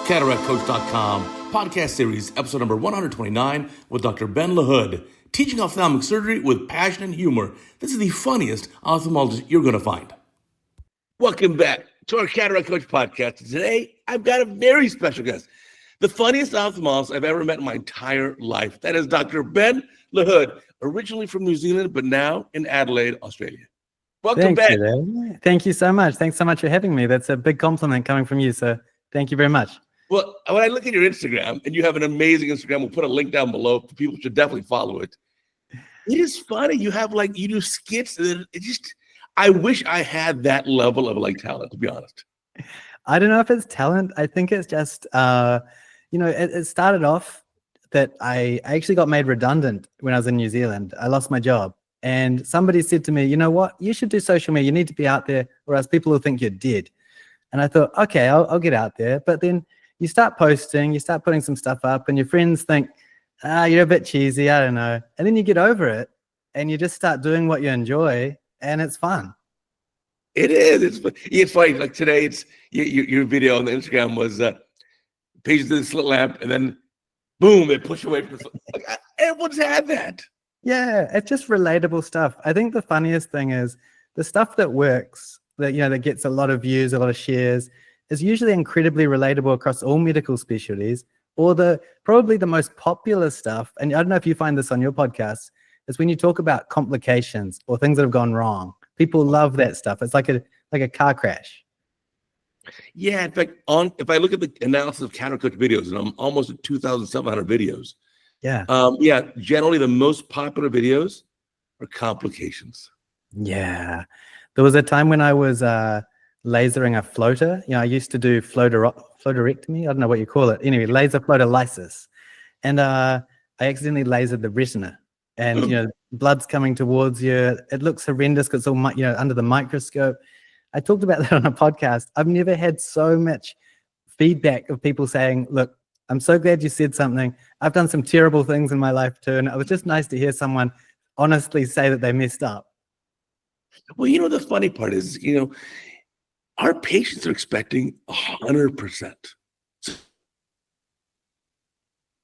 CataractCoach.com, podcast series, episode number 129 with Dr. Ben LaHood, teaching ophthalmic surgery with passion and humor. This is the funniest ophthalmologist you're going to find. Welcome back to our Cataract Coach podcast. Today, I've got a very special guest, the funniest ophthalmologist I've ever met in my entire life. That is Dr. Ben LaHood, originally from New Zealand, but now in Adelaide, Australia. Welcome, Thanks, Ben. Uday. Thank you so much. Thanks so much for having me. That's a big compliment coming from you, so thank you very much. Well, when I look at your Instagram, and you have an amazing Instagram, we'll put a link down below. People should definitely follow it. It is funny. You have you do skits. And I wish I had that level of talent, to be honest. I don't know if it's talent. I think it's just, it started off that I actually got made redundant when I was in New Zealand. I lost my job. And somebody said to me, you know what, you should do social media. You need to be out there or else people will think you're dead. And I thought, okay, I'll get out there. But then you start posting, you start putting some stuff up and your friends think, you're a bit cheesy, I don't know. And then you get over it and you just start doing what you enjoy and it's fun. It is. It's funny. Like today, it's your video on the Instagram was pages in the slit lamp and then boom, they push away from the everyone's had that. Yeah, it's just relatable stuff. I think the funniest thing is the stuff that works, that gets a lot of views, a lot of shares, is usually incredibly relatable across all medical specialties. Or probably the most popular stuff, and I don't know if you find this on your podcast, is when you talk about complications or things that have gone wrong. People love that stuff. It's like a car crash. Yeah, in fact, if I look at the analysis of CataractCoach videos, and I'm almost at 2,700 videos. Yeah. Generally the most popular videos are complications. Yeah. There was a time when I was lasering a floater. I used to do floaterectomy. I don't know what you call it. Anyway, laser floater lysis. And I accidentally lasered the retina. And, blood's coming towards you. It looks horrendous because it's all, under the microscope. I talked about that on a podcast. I've never had so much feedback of people saying, look, I'm so glad you said something. I've done some terrible things in my life too. And it was just nice to hear someone honestly say that they messed up. Well, the funny part is, our patients are expecting 100%.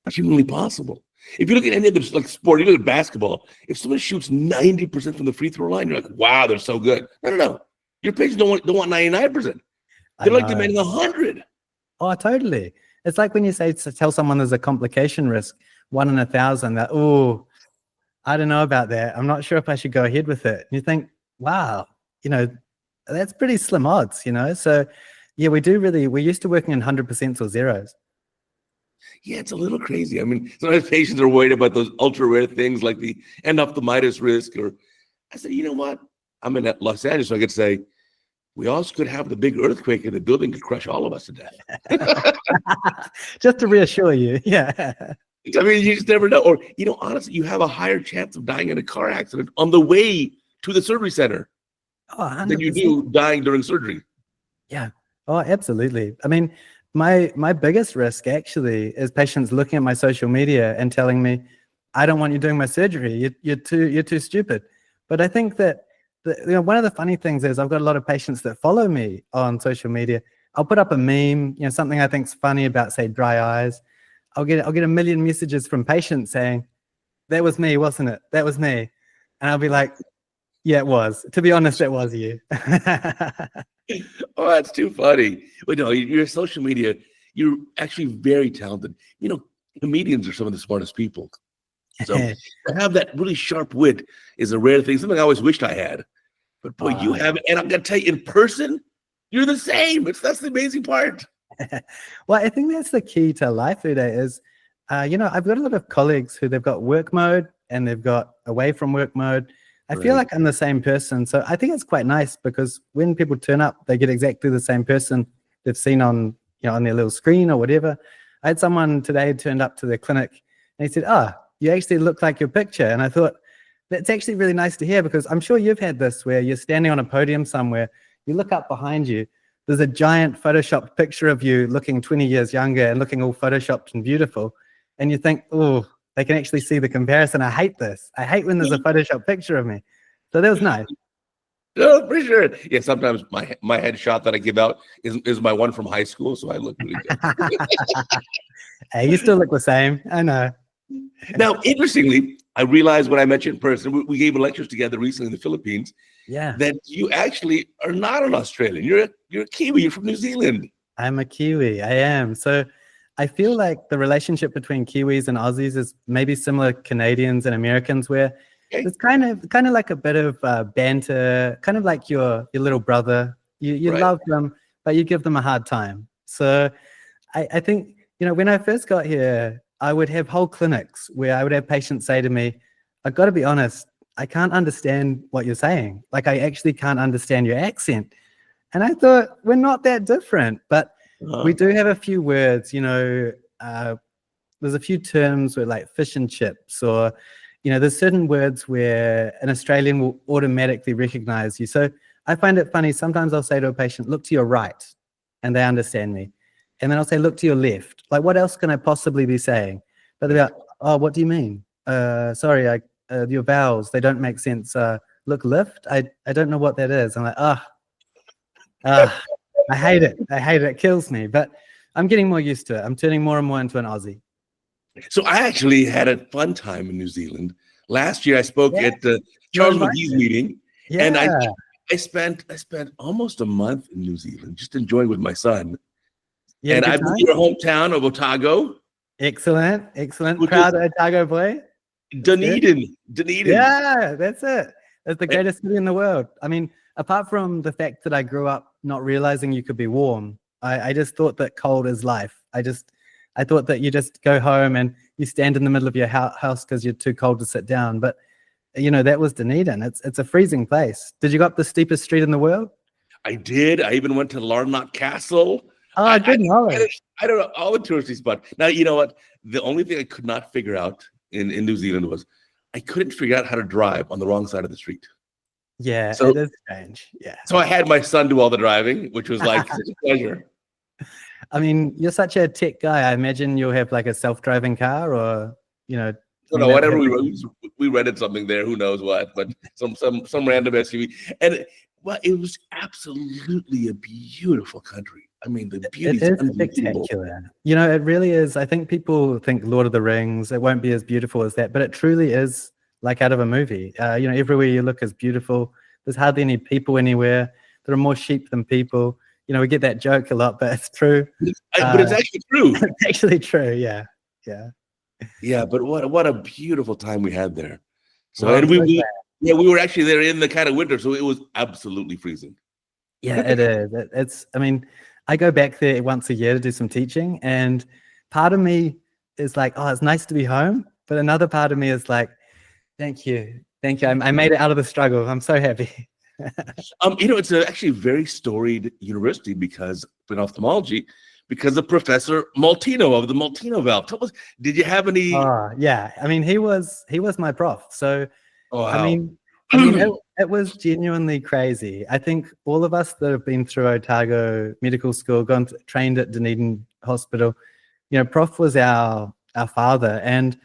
That's humanly possible. If you look at any other sport, you look at basketball, if someone shoots 90% from the free throw line, you're like, wow, they're so good. No. Your patients don't want 99%. They're demanding 100. Oh, totally. It's like when you tell someone there's a complication risk, 1 in 1,000, that, oh, I don't know about that. I'm not sure if I should go ahead with it. And you think, wow, that's pretty slim odds, So, yeah, we're used to working in 100% or zeros. Yeah, it's a little crazy. I mean, sometimes patients are worried about those ultra rare things like the endophthalmitis risk. Or I said, you know what? I'm in Los Angeles, so I could say, we also could have the big earthquake and the building could crush all of us to death. Just to reassure you. Yeah. I mean, you just never know. Or, honestly, you have a higher chance of dying in a car accident on the way to the surgery center than you do dying during surgery. Yeah. Oh, absolutely. I mean, my biggest risk actually is patients looking at my social media and telling me, I don't want you doing my surgery. You're too stupid. But I think that one of the funny things is I've got a lot of patients that follow me on social media. I'll put up a meme, something I think's funny about, say, dry eyes. I'll get a million messages from patients saying, that was me, wasn't it? That was me. And I'll be like, yeah, it was. To be honest, it was you. Oh, that's too funny. But no, your social media, you're actually very talented. Comedians are some of the smartest people. So to have that really sharp wit is a rare thing. Something I always wished I had. But boy, you have it. And I'm going to tell you, in person, you're the same. That's the amazing part. Well, I think that's the key to life, Uday, is, I've got a lot of colleagues who they've got work mode and they've got away from work mode. I feel like I'm the same person. So I think it's quite nice because when people turn up, they get exactly the same person they've seen on their little screen or whatever. I had someone today turned up to their clinic and he said, you actually look like your picture. And I thought, that's actually really nice to hear because I'm sure you've had this where you're standing on a podium somewhere, you look up behind you, there's a giant Photoshopped picture of you looking 20 years younger and looking all Photoshopped and beautiful. And you think, oh, they can actually see the comparison. I hate this. I hate when there's a Photoshop picture of me. So that was nice. No, for sure. Yeah, sometimes my headshot that I give out is my one from high school, so I look really good. Hey, you still look the same. I know. Now, interestingly, I realized when I met you in person, we gave lectures together recently in the Philippines, Yeah, that you actually are not an Australian. You're a Kiwi. You're from New Zealand. I'm a Kiwi. I am. So I feel like the relationship between Kiwis and Aussies is maybe similar to Canadians and Americans, where Okay. it's kind of like a bit of banter, kind of like your little brother. You Right. love them, but you give them a hard time. So I think, when I first got here, I would have whole clinics where I would have patients say to me, "I've got to be honest, I can't understand what you're saying. Like, I actually can't understand your accent." And I thought, we're not that different, but we do have a few words, there's a few terms where, like, fish and chips, or, there's certain words where an Australian will automatically recognize you. So I find it funny. Sometimes I'll say to a patient, "Look to your right," and they understand me. And then I'll say, "Look to your left." Like, what else can I possibly be saying? But they're like, "Oh, what do you mean? Sorry, your vowels, they don't make sense. Look, lift? I don't know what that is." I'm like, I hate it. I hate it. It kills me. But I'm getting more used to it. I'm turning more and more into an Aussie. So I actually had a fun time in New Zealand. Last year, I spoke Yeah, at the you're Charles McGee's invited. meeting, and Yeah, I spent almost a month in New Zealand just enjoying with my son. you had a And good I've been to time? your hometown of Otago, Excellent, excellent. which is Proud Otago boy. That's good. Dunedin. Yeah, that's it. It's the greatest city in the world. I mean, apart from the fact that I grew up not realizing you could be warm, I just thought that cold is life. I thought that you just go home and you stand in the middle of your house because you're too cold to sit down. But that was Dunedin. It's a freezing place. Did you go up the steepest street in the world? I did. I even went to Larnach Castle. Oh, good knowledge. I don't know all the touristy spots. Now, you know what? The only thing I could not figure out in New Zealand was I couldn't figure out how to drive on the wrong side of the street. Yeah, So, it is strange. Yeah. so I had my son do all the driving, which was like such a pleasure. I mean, you're such a tech guy. I imagine you'll have like a self-driving car, or So no, whatever we rented something there, who knows what, but some random SUV, and it was absolutely a beautiful country. I mean, the beauty It is is unbelievable. spectacular. It really is. I think people think Lord of the Rings, it won't be as beautiful as that, but it truly is like out of a movie. Everywhere you look is beautiful. There's hardly any people anywhere. There are more sheep than people. We get that joke a lot, but it's true. But it's actually true. It's actually true. Yeah. Yeah. Yeah, but what a beautiful time we had there. So Well, and I'm so we glad. we were actually there in the kind of winter, so it was absolutely freezing. Yeah, it is. I mean, I go back there once a year to do some teaching, and part of me is like, "Oh, it's nice to be home," but another part of me is like, "Thank you. Thank you. I made it out of the struggle. I'm so happy." It's actually a very storied university because in ophthalmology, because of Professor Maltino of the Maltino valve. Tell us, did you have any? Oh, yeah. I mean, he was my prof. So, Oh, I wow. mean, it was genuinely crazy. I think all of us that have been through Otago Medical School, trained at Dunedin Hospital, Prof was our father, and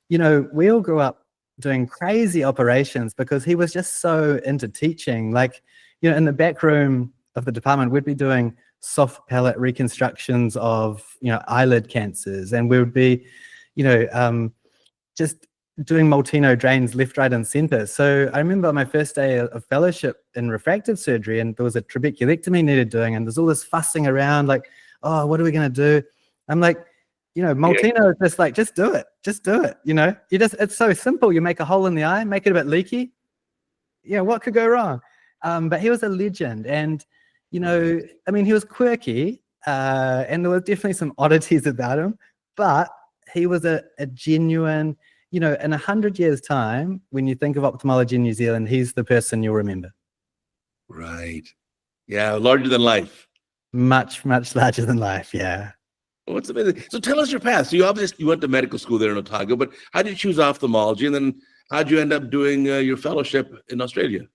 we all grew up doing crazy operations because he was just so into teaching. Like, in the back room of the department, we'd be doing soft palate reconstructions of eyelid cancers, and we would be just doing Maltino drains left, right, and center. So I remember my first day of fellowship in refractive surgery, and there was a trabeculectomy needed doing, and there's all this fussing around, like, "Oh, what are we going to do?" I'm like, Maltino is just like, just do it. It's so simple. You make a hole in the eye, make it a bit leaky. What could go wrong? But he was a legend, and I mean, he was quirky, and there were definitely some oddities about him, but he was a genuine, in 100 years' time, when you think of ophthalmology in New Zealand, he's the person you'll remember. Right. Yeah, larger than life. Much, much larger than life. Yeah. What's amazing? So tell us your path. So you went to medical school there in Otago, but how did you choose ophthalmology, and then how did you end up doing your fellowship in Australia?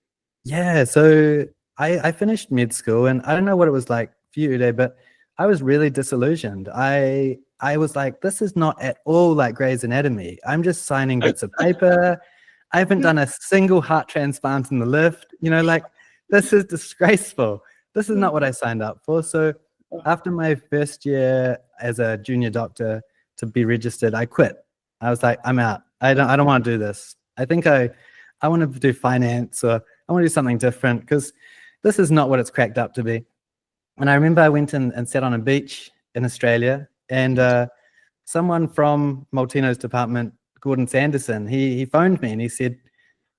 Yeah. So I finished med school, and I don't know what it was like for you, Uday, but I was really disillusioned. I was like, this is not at all like Grey's Anatomy. I'm just signing bits of paper. I haven't done a single heart transplant in the lift. Like, this is disgraceful. This is not what I signed up for. So after my first year as a junior doctor to be registered, I quit. I was like, I'm out. I don't want to do this. I think I want to do finance, or I want to do something different, because this is not what it's cracked up to be. And I remember I went and sat on a beach in Australia, and someone from Maltino's department, Gordon Sanderson, he phoned me and he said,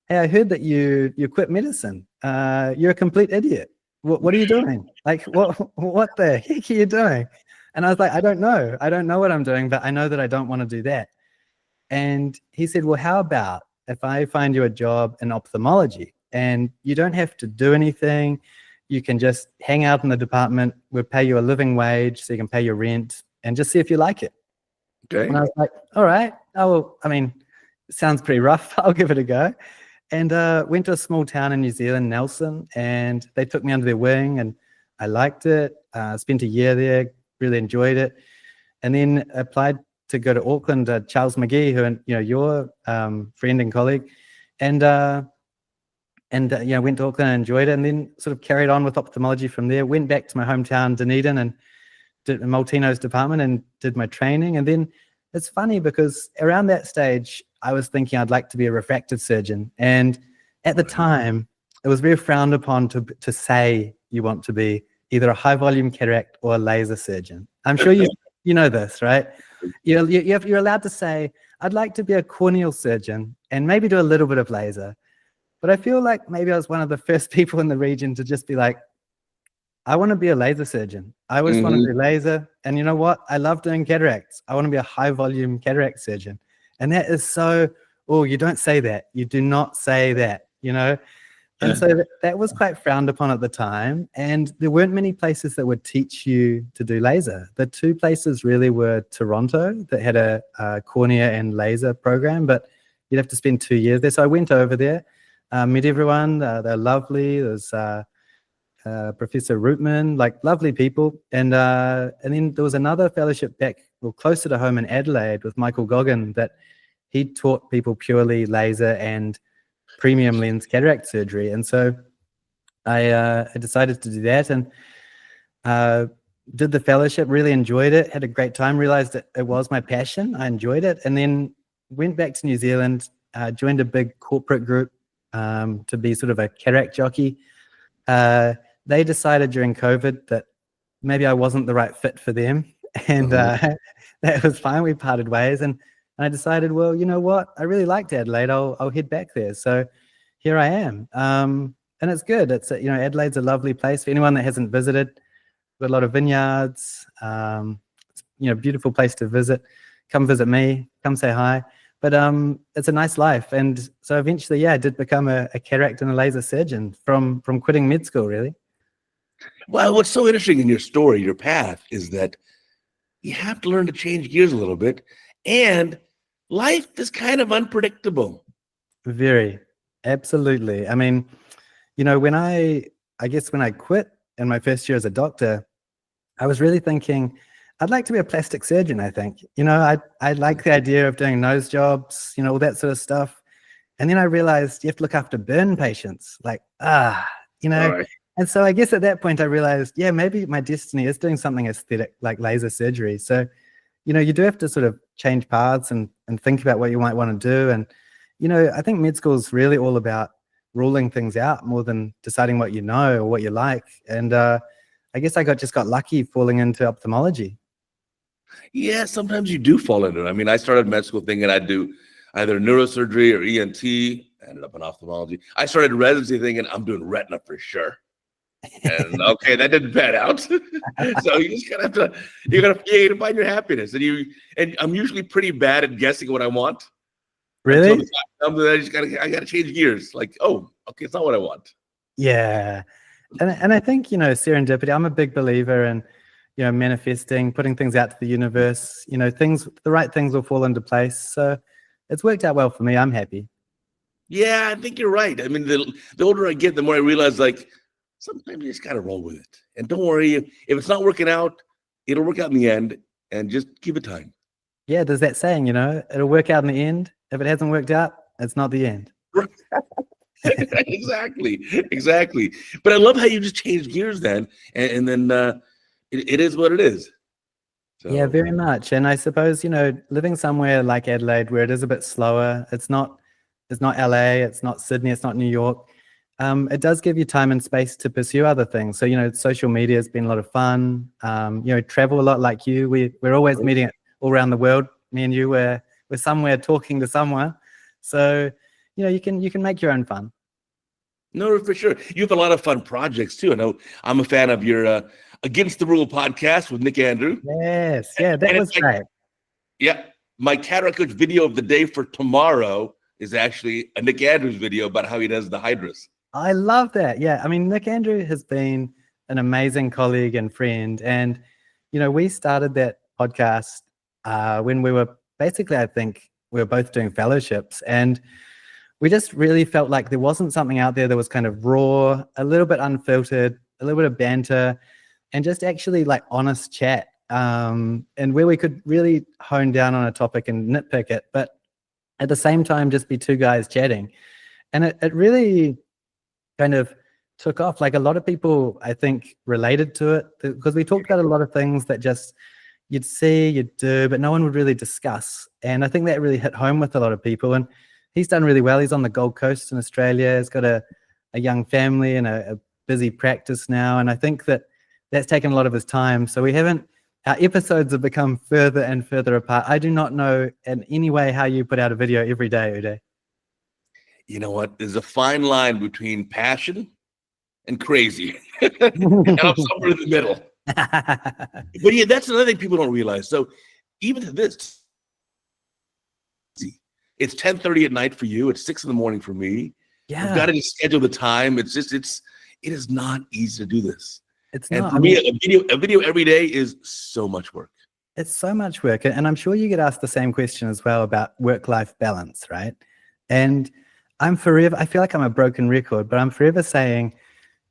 hey, I heard that you quit medicine. You're a complete idiot. What are you doing? Like, what the heck are you doing? And I was like, I don't know. I don't know what I'm doing, but I know that I don't want to do that. And he said, well, how about if I find you a job in ophthalmology, and you don't have to do anything. You can just hang out in the department. We'll pay you a living wage so you can pay your rent, and just see if you like it. Okay. And I was like, all right. Oh, I mean, it sounds pretty rough. I'll give it a go. And went to a small town in New Zealand, Nelson, and they took me under their wing, and I liked it. Spent a year there, really enjoyed it, and then applied to go to Auckland. Charles McGee, who your friend and colleague, and went to Auckland and enjoyed it, and then sort of carried on with ophthalmology from there. Went back to my hometown, Dunedin, and did Maltino's department and did my training. And then it's funny because around that stage, I was thinking I'd like to be a refractive surgeon. And at the time, it was very frowned upon to say you want to be either a high volume cataract or a laser surgeon. I'm sure you know this, right? You're allowed to say, I'd like to be a corneal surgeon and maybe do a little bit of laser. But I feel like maybe I was one of the first people in the region to just be like, I want to be a laser surgeon. I always want to do laser. And you know what? I love doing cataracts. I want to be a high volume cataract surgeon. And that is so, you don't say that. You do not say that, And so that was quite frowned upon at the time. And there weren't many places that would teach you to do laser. The two places really were Toronto, that had a cornea and laser program, but you'd have to spend 2 years there. So I went over there, met everyone. They're lovely. There's Professor Rootman, like lovely people. And then there was another fellowship back, closer to home in Adelaide with Michael Goggin, that he taught people purely laser and premium lens cataract surgery. And so I decided to do that, and did the fellowship, really enjoyed it, had a great time, realized that it was my passion. I enjoyed it, and then went back to New Zealand, joined a big corporate group to be sort of a cataract jockey. They decided during COVID that maybe I wasn't the right fit for them, and that was fine. We parted ways, and I decided, well, you know what? I really liked Adelaide. I'll head back there. So here I am, and it's good. It's Adelaide's a lovely place for anyone that hasn't visited. We've got a lot of vineyards. Beautiful place to visit. Come visit me. Come say hi. But it's a nice life, and so eventually, I did become a cataract and a laser surgeon from quitting med school, really. Well, what's so interesting in your story, your path, is that you have to learn to change gears a little bit, and life is kind of unpredictable. Very, absolutely. I mean, when I quit in my first year as a doctor, I was really thinking, I'd like to be a plastic surgeon, I think. I like the idea of doing nose jobs, all that sort of stuff. And then I realized you have to look after burn patients, Right. And so I guess at that point I realized, maybe my destiny is doing something aesthetic like laser surgery. So, you do have to sort of change paths and think about what you might want to do. And, I think med school is really all about ruling things out more than deciding what you know or what you like. And I guess I just got lucky falling into ophthalmology. Yeah, sometimes you do fall into it. I mean, I started med school thinking I'd do either neurosurgery or ENT. I ended up in ophthalmology. I started residency thinking I'm doing retina for sure. And okay, that didn't pan out. So you just gotta find your happiness. And I'm usually pretty bad at guessing what I want. Really? I gotta change gears. Like, oh, okay, it's not what I want. Yeah. And I think, serendipity, I'm a big believer in, manifesting, putting things out to the universe, the right things will fall into place. So it's worked out well for me. I'm happy. Yeah, I think you're right. I mean, the older I get, the more I realize, like, sometimes you just got to roll with it. And don't worry, if it's not working out, it'll work out in the end, and just give it time. Yeah, there's that saying, it'll work out in the end. If it hasn't worked out, it's not the end. Exactly. But I love how you just changed gears then, and then it is what it is. Yeah, So very much. And I suppose, living somewhere like Adelaide where it is a bit slower, it's not LA, it's not Sydney, it's not New York. It does give you time and space to pursue other things. So, social media has been a lot of fun. Travel a lot like you. We're always meeting all around the world. Me and you, we're somewhere talking to someone. So, you can make your own fun. no, for sure. You have a lot of fun projects too. I know I'm a fan of your Against the Rule podcast with Nick Andrew. Yes, yeah, that was great. Yeah, my CataractCoach video of the day for tomorrow is actually a Nick Andrews video about how he does the hydras. I love that. Yeah, I mean, Nick Andrew has been an amazing colleague and friend, and we started that podcast when we were basically, I think, we were both doing fellowships, and we just really felt like there wasn't something out there that was kind of raw, a little bit unfiltered, a little bit of banter, and just actually like honest chat, and where we could really hone down on a topic and nitpick it, but at the same time just be two guys chatting. And it really kind of took off. Like a lot of people, I think, related to it because we talked about a lot of things that just you'd see, you'd do, but no one would really discuss. And I think that really hit home with a lot of people. And he's done really well. He's on the Gold Coast in Australia. He's got a young family and a busy practice now. And I think that's taken a lot of his time. So our episodes have become further and further apart. I do not know in any way how you put out a video every day, Uday. You know what? There's a fine line between passion and crazy. And I'm somewhere in the middle. But yeah, that's another thing people don't realize. So even to this, it's 10:30 at night for you. It's 6 a.m. for me. Yeah. We've got to schedule the time. It is not easy to do this. It's and not. For me, a video every day is so much work. It's so much work. And I'm sure you get asked the same question as well about work-life balance, right? And I feel like I'm a broken record, but I'm forever saying,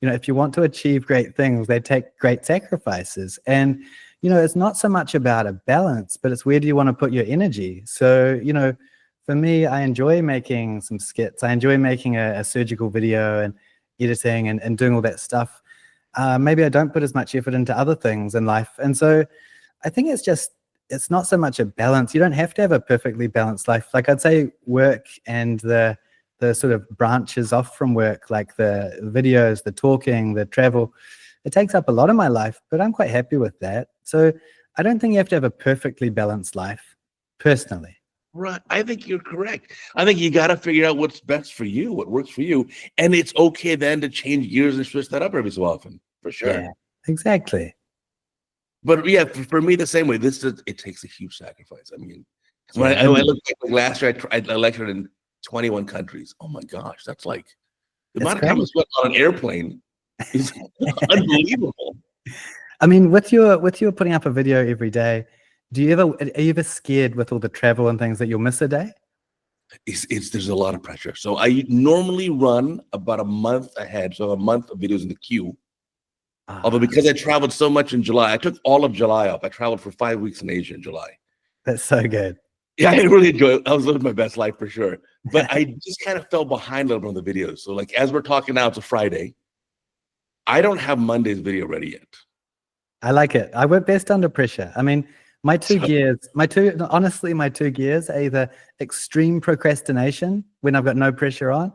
if you want to achieve great things, they take great sacrifices. And, it's not so much about a balance, but it's where do you want to put your energy? So, for me, I enjoy making some skits. I enjoy making a surgical video and editing and doing all that stuff. Maybe I don't put as much effort into other things in life. And so I think it's not so much a balance. You don't have to have a perfectly balanced life. Like I'd say work and the sort of branches off from work, like the videos, the talking, the travel, it takes up a lot of my life, but I'm quite happy with that. So I don't think you have to have a perfectly balanced life, personally. Right. I think you're correct. I think you got to figure out what's best for you, what works for you. And it's okay then to change gears and switch that up every so often, for sure. Yeah, exactly. But yeah, for me, the same way. It takes a huge sacrifice. I mean, when I look back last year, I lectured in 21 countries. Oh my gosh, that's like the amount of time I spent on an airplane is unbelievable. I mean, with your putting up a video every day, are you ever scared with all the travel and things that you'll miss a day? There's a lot of pressure. So I normally run about a month ahead. So a month of videos in the queue. Although because I traveled so much in July, I took all of July off. I traveled for 5 weeks in Asia in July. That's so good. Yeah, I really enjoyed it. I was living my best life for sure. But I just kind of fell behind a little bit on the videos. So like as we're talking now, it's a Friday. I don't have Monday's video ready yet. I like it. I work best under pressure. I mean, my two gears are either extreme procrastination when I've got no pressure on,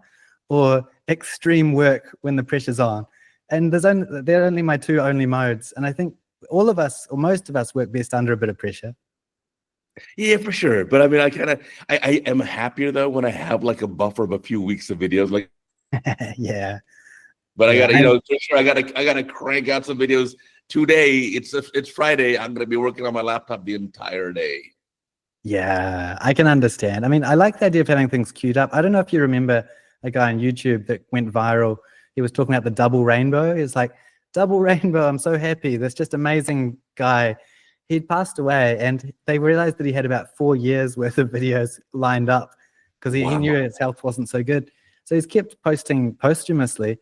or extreme work when the pressure's on. And they're only my two only modes. And I think all of us, or most of us, work best under a bit of pressure. Yeah, for sure. But I mean, I am happier though when I have like a buffer of a few weeks of videos. Like, yeah. But I gotta, for sure, I gotta crank out some videos today. It's Friday. I'm gonna be working on my laptop the entire day. Yeah, I can understand. I mean, I like the idea of having things queued up. I don't know if you remember a guy on YouTube that went viral. He was talking about the double rainbow. He was like, double rainbow, I'm so happy. This just amazing guy. He'd passed away, and they realized that he had about 4 years worth of videos lined up because he knew his health wasn't so good. So he's kept posting posthumously.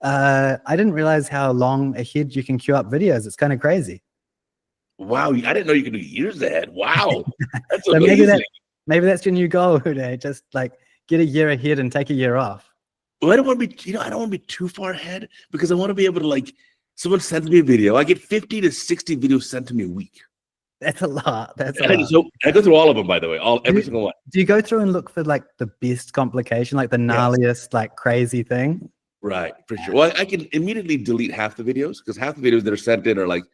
I didn't realize how long ahead you can queue up videos. It's kind of crazy. Wow, I didn't know you could do years ahead. Wow, that's so amazing. Maybe that's your new goal, Uday. Just like get a year ahead and take a year off. Well, I don't want to be, I don't want to be too far ahead because I want to be able to like, someone sends me a video. I get 50 to 60 videos sent to me a week. That's a lot. That's a And lot. I go through all of them, by the way, every single one. Do you go through and look for like the best complication, like the gnarliest, like crazy thing? Right, for sure. Well, I can immediately delete half the videos because half the videos that are sent in are like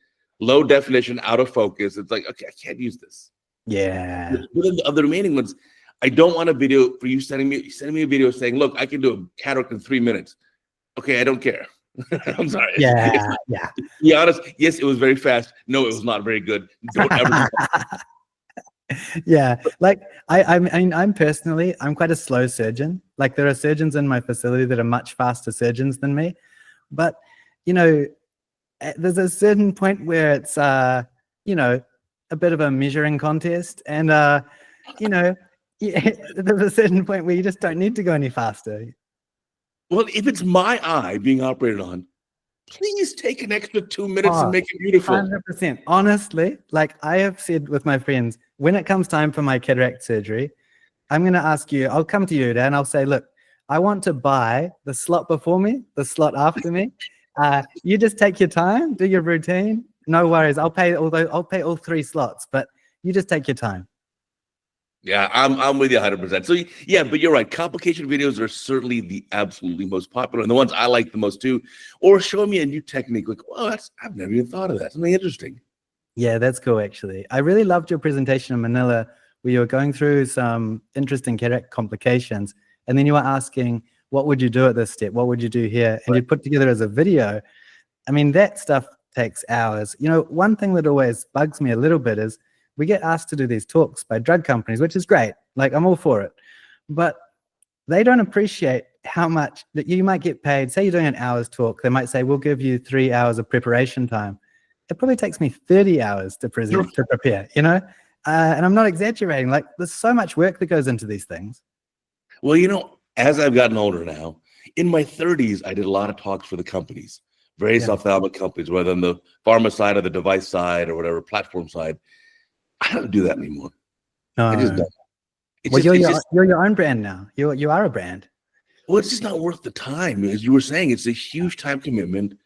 low definition, out of focus. It's like, okay, I can't use this. Yeah. But then the other remaining ones, I don't want a video for you sending me a video saying, look, I can do a cataract in 3 minutes. Okay, I don't care. I'm sorry. Yeah. To be honest, yes, it was very fast. No, it was not very good. Don't ever do that. Yeah, like I mean, I'm quite a slow surgeon. Like there are surgeons in my facility that are much faster surgeons than me, but there's a certain point where it's a bit of a measuring contest, and there's a certain point where you just don't need to go any faster. Well, if it's my eye being operated on, please take an extra 2 minutes and make it beautiful. 100%. Honestly, like I have said with my friends, when it comes time for my cataract surgery, I'm going to ask you, I'll come to you, Uday, and I'll say, look, I want to buy the slot before me, the slot after me. You just take your time, do your routine. No worries. I'll pay all 3 slots, but you just take your time. Yeah, I'm with you 100%. So yeah, but you're right. Complication videos are certainly the absolutely most popular and the ones I like the most too. Or show me a new technique. Like, well, I've never even thought of that. Something interesting. Yeah, that's cool. Actually, I really loved your presentation in Manila, where you were going through some interesting cataract complications, and then you were asking, what would you do at this step? What would you do here? And you put together as a video. I mean, that stuff takes hours. One thing that always bugs me a little bit is we get asked to do these talks by drug companies, which is great. Like, I'm all for it. But they don't appreciate how much that you might get paid. Say you're doing an hour's talk. They might say, we'll give you 3 hours of preparation time. It probably takes me 30 hours to prepare, and I'm not exaggerating. Like, there's so much work that goes into these things. Well, as I've gotten older now, in my 30s, I did a lot of talks for the companies, various ophthalmic companies, whether on the pharma side or the device side or whatever platform side. I don't do that anymore. I just don't. You're your own brand now. You are a brand. Well, it's just not worth the time. As you were saying, it's a huge time commitment.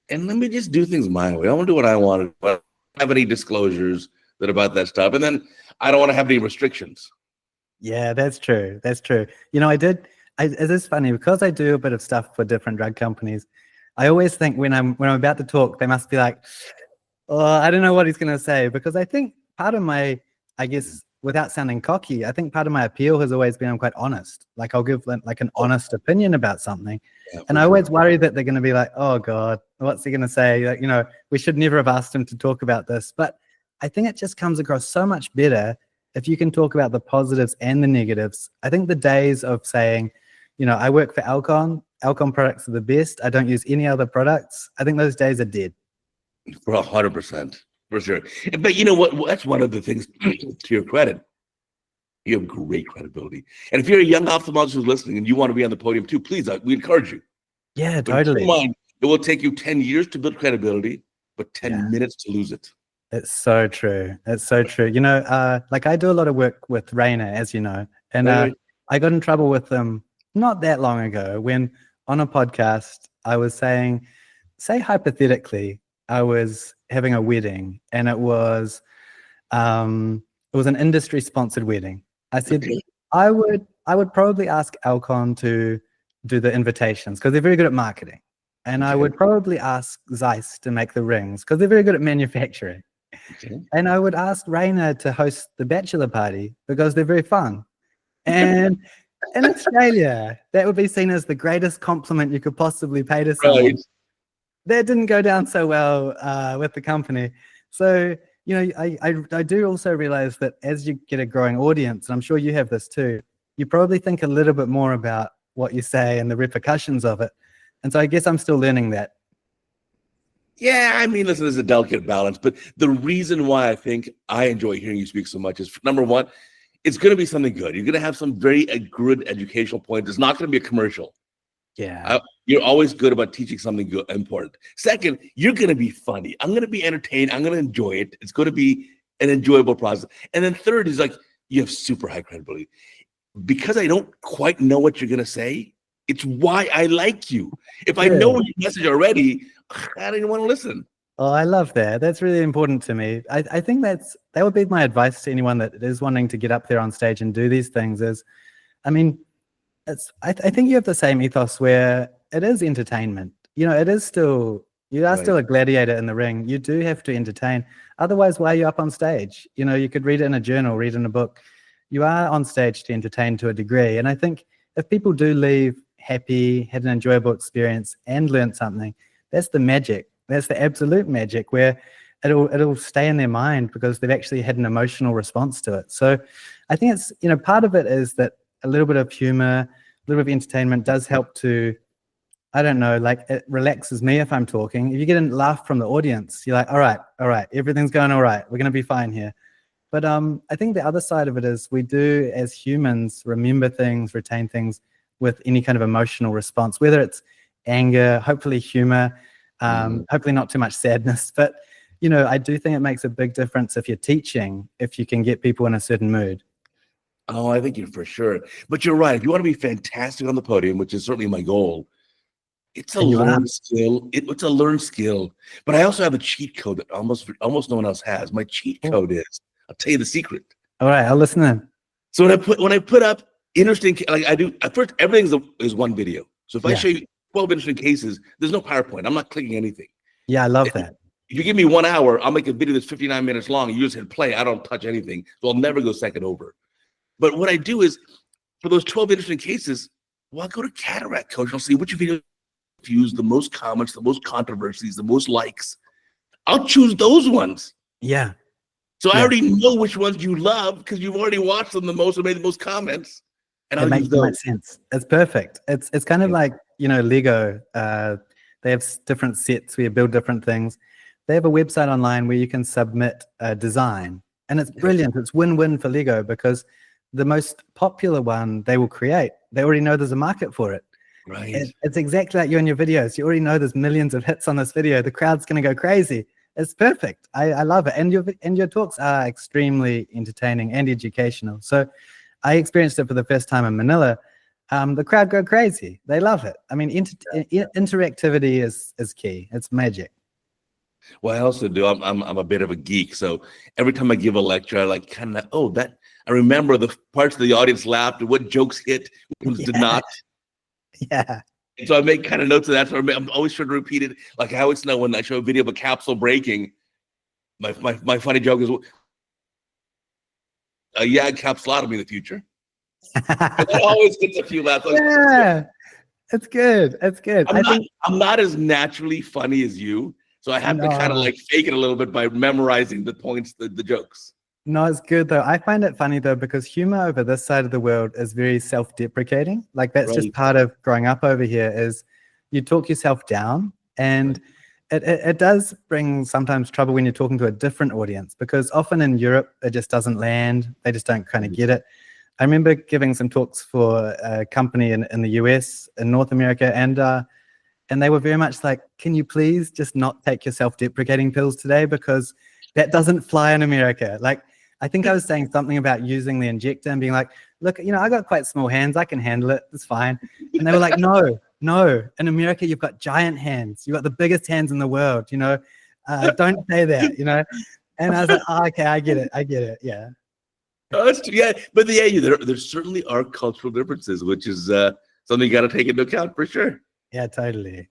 And let me just do things my way. I want to do what I want. I don't have any disclosures about that stuff. And then I don't want to have any restrictions. Yeah, that's true. That's true. It is funny because I do a bit of stuff for different drug companies. I always think when I'm about to talk, they must be like, oh, I don't know what he's going to say, because I think part of my, I guess, without sounding cocky, I think part of my appeal has always been I'm quite honest. Like, I'll give like an honest opinion about something. Yeah, and I always worry that they're going to be like, oh God, what's he going to say? Like, we should never have asked him to talk about this. But I think it just comes across so much better if you can talk about the positives and the negatives. I think the days of saying, I work for Alcon products are the best, I don't use any other products, I think those days are dead. For 100%. For sure. But you know what? Well, that's one of the things, to your credit. You have great credibility. And if you're a young ophthalmologist who's listening and you want to be on the podium too, please, we encourage you. Yeah, totally. Keep in mind, it will take you 10 years to build credibility, but 10 minutes to lose it. It's so true. It's so true. Like I do a lot of work with Rainer, as you know, and I got in trouble with them not that long ago when on a podcast I was saying, say hypothetically, I was having a wedding and it was an industry sponsored wedding. I said I would probably ask Alcon to do the invitations because they're very good at marketing, and I would probably ask Zeiss to make the rings because they're very good at manufacturing, and I would ask Rainer to host the bachelor party because they're very fun. And in Australia, that would be seen as the greatest compliment you could possibly pay to someone. Right. That didn't go down so well with the company. So, I do also realize that as you get a growing audience, and I'm sure you have this too, you probably think a little bit more about what you say and the repercussions of it. And so I guess I'm still learning that. Yeah, I mean, listen, there's a delicate balance, but the reason why I think I enjoy hearing you speak so much is, number one, it's going to be something good. You're going to have some very good educational points. It's not going to be a commercial. Yeah. You're always good about teaching something good, important. Second, you're going to be funny. I'm going to be entertained. I'm going to enjoy it. It's going to be an enjoyable process. And then third is like, you have super high credibility. Because I don't quite know what you're going to say, It's why I like you. If I know Good. your message already, I don't even want to listen. Oh, I love that. That's really important to me. I think that would be my advice to anyone that is wanting to get up there on stage and do these things is, I mean, I think you have the same ethos where it is entertainment. You know, it is still, you are still a gladiator in the ring. You do have to entertain. Otherwise, why are you up on stage? You know, you could read it in a journal, read it in a book. You are on stage to entertain to a degree. And I think if people do leave happy, had an enjoyable experience and learned something, that's the magic. That's the absolute magic where it'll stay in their mind because they've actually had an emotional response to it. So I think it's, you know, part of it is that a little bit of humor, a little bit of entertainment does help to, I don't know, like it relaxes me if I'm talking. If you get a laugh from the audience, you're like, all right, everything's going all right. We're going to be fine here. But I think the other side of it is we do, as humans, remember things, retain things with any kind of emotional response, whether it's anger, hopefully humor, hopefully not too much sadness. But, you know, I do think it makes a big difference if you're teaching, if you can get people in a certain mood. Oh, I think you're for sure. But you're right. If you want to be fantastic on the podium, which is certainly my goal, it's a learned skill. It's a learned skill. But I also have a cheat code that almost no one else has. My cheat code is, I'll tell you the secret. All right, I'll listen in. So when I put up interesting, like I do, at first everything is one video. So if I show you 12 interesting cases, there's no PowerPoint. I'm not clicking anything. Yeah, I love that. If you give me 1 hour, I'll make a video that's 59 minutes long. You just hit play. I don't touch anything. So I'll never go second over. But what I do is, for those 12 interesting cases, well, I'll go to CataractCoach and I'll see which video views, the most comments, the most controversies, the most likes. I'll choose those ones. Yeah. So I already know which ones you love because you've already watched them the most and made the most comments. And it makes so much sense. It's perfect. It's kind of like, you know, Lego. They have different sets where you build different things. They have a website online where you can submit a design. And it's brilliant. It's win-win for Lego because the most popular one they will create, they already know there's a market for it. Right. It's exactly like you in your videos. You already know there's millions of hits on this video. The crowd's going to go crazy. It's perfect. I love it. And your talks are extremely entertaining and educational. So I experienced it for the first time in Manila. The crowd go crazy. They love it. I mean, interactivity is key. It's magic. Well, I also do. I'm a bit of a geek, so every time I give a lecture, I like kind of I remember the parts of the audience laughed and what jokes hit, which did not. Yeah. And so I make kind of notes of that. So I'm always trying to repeat it. Like I always know when I show a video of a capsule breaking, my funny joke is, capsulotomy in the future. That always gets a few laughs. Yeah, it's good. It's good. I'm not as naturally funny as you, so I have to kind of like fake it a little bit by memorizing the points, the jokes. No, it's good though. I find it funny though because humor over this side of the world is very self-deprecating. Like that's just part of growing up over here. Is you talk yourself down, and it does bring sometimes trouble when you're talking to a different audience because often in Europe it just doesn't land. They just don't kind of get it. I remember giving some talks for a company in the US, in North America, and they were very much like, can you please just not take your self-deprecating pills today because that doesn't fly in America. Like, I think I was saying something about using the injector and being like, look, you know, I got quite small hands. I can handle it. It's fine. And they were like, no. In America, you've got giant hands. You've got the biggest hands in the world, you know. Don't say that, you know. And I was like, oh, okay, I get it. Yeah. Oh, that's true. Yeah, but there certainly are cultural differences, which is something you got to take into account for sure. Yeah, totally.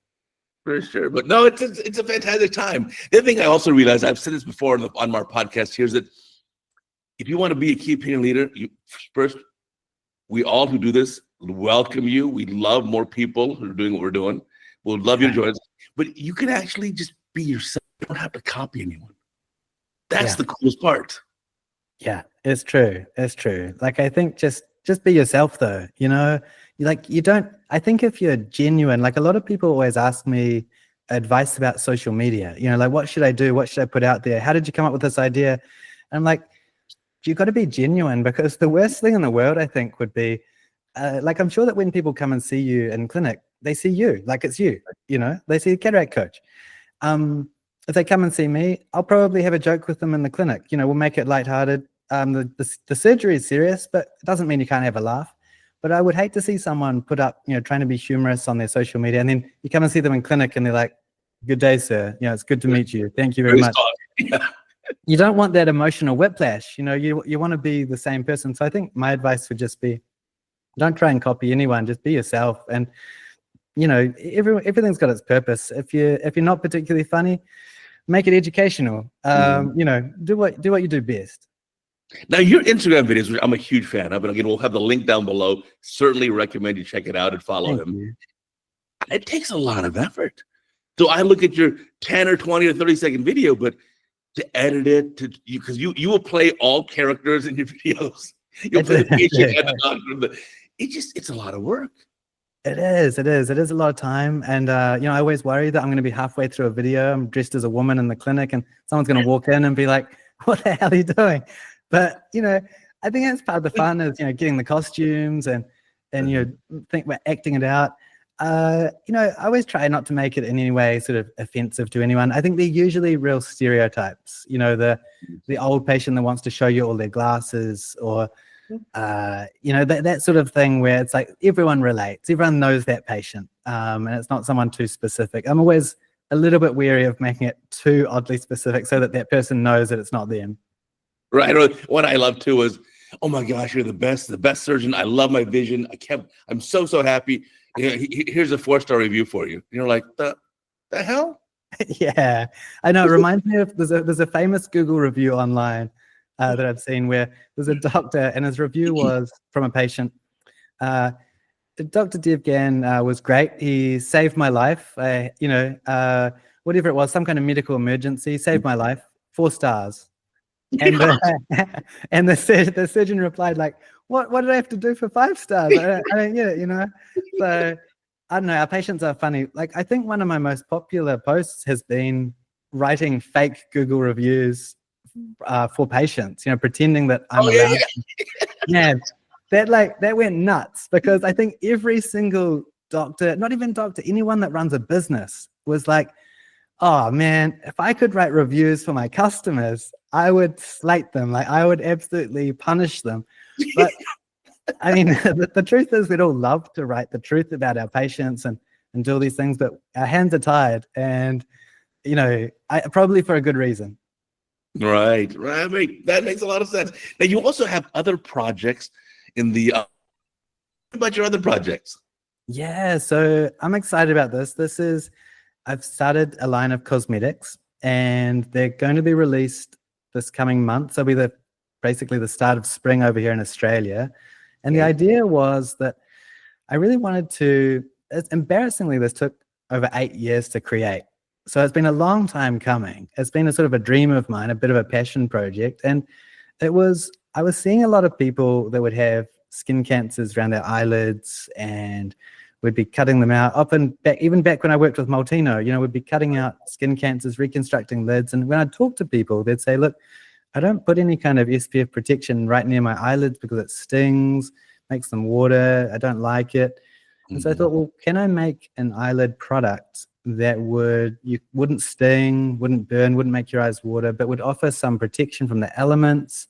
For sure. But no, it's a fantastic time. The other thing I also realized, I've said this before on our podcast here, is that if you want to be a key opinion leader, we all who do this welcome you. We love more people who are doing what we're doing. We'll love you to join us. But you can actually just be yourself. You don't have to copy anyone. That's the coolest part. Yeah, it's true. It's true. Like, I think just be yourself though, you know, I think if you're genuine, like a lot of people always ask me advice about social media, you know, like, what should I do? What should I put out there? How did you come up with this idea? And I'm like, you've got to be genuine because the worst thing in the world, I think, would be like, I'm sure that when people come and see you in clinic, they see you, like it's you, you know, they see a cataract coach. If they come and see me, I'll probably have a joke with them in the clinic. You know, we'll make it lighthearted. The surgery is serious, but it doesn't mean you can't have a laugh. But I would hate to see someone put up, trying to be humorous on their social media, and then you come and see them in clinic and they're like, "Good day, sir. It's good to meet you. Thank you very much." Yeah. You don't want that emotional whiplash. You want to be the same person. So I think my advice would just be, don't try and copy anyone. Just be yourself. And everything's got its purpose. If you're not particularly funny, make it educational. Do what you do best. Now, your Instagram videos, which I'm a huge fan of, and again, we'll have the link down below. Certainly recommend you check it out and follow Thank him. you. It takes a lot of effort. So I look at your 10 or 20 or 30-second video, but to edit it, because you will play all characters in your videos. You'll play the patient and the doctor. It's a lot of work. It is a lot of time. And, I always worry that I'm going to be halfway through a video. I'm dressed as a woman in the clinic and someone's going to walk in and be like, "What the hell are you doing?" But, I think that's part of the fun is, getting the costumes and think we're acting it out. I always try not to make it in any way sort of offensive to anyone. I think they're usually real stereotypes, the old patient that wants to show you all their glasses, or, that sort of thing where it's like everyone relates, everyone knows that patient, and it's not someone too specific. I'm always a little bit wary of making it too oddly specific so that person knows that it's not them. Right. What I love too is, "Oh my gosh, you're the best surgeon. I love my vision. I'm so happy. Here's a 4-star review for you." And you're like, the hell? Yeah, I know. It reminds me of there's a famous Google review online that I've seen where there's a doctor and his review was from a patient. Dr. Devgan was great. He saved my life. Whatever it was, some kind of medical emergency, saved my life. 4 stars. And and the surgeon replied like, what did I have to do for 5 stars? I don't get it, So I don't know, our patients are funny. Like, I think one of my most popular posts has been writing fake Google reviews for patients, pretending that I'm allowed. Yeah, that went nuts, because I think every single doctor, not even doctor, anyone that runs a business was like, "Oh man, if I could write reviews for my customers, I would slate them. Like, I would absolutely punish them." But I mean, the truth is, we'd all love to write the truth about our patients and do all these things, but our hands are tied, and probably for a good reason. Right. I mean, that makes a lot of sense. Now, you also have other projects in the. What about your other projects? Yeah, so I'm excited about this. I've started a line of cosmetics, and they're going to be released this coming month. So it'll be basically the start of spring over here in Australia. And the idea was that I really wanted to, embarrassingly, this took over 8 years to create. So it's been a long time coming. It's been a sort of a dream of mine, a bit of a passion project. And I was seeing a lot of people that would have skin cancers around their eyelids, and we'd be cutting them out. Even back when I worked with Maltino, we'd be cutting out skin cancers, reconstructing lids. And when I'd talk to people, they'd say, "Look, I don't put any kind of SPF protection right near my eyelids because it stings, makes them water. I don't like it." And so I thought, well, can I make an eyelid product that wouldn't sting, wouldn't burn, wouldn't make your eyes water, but would offer some protection from the elements?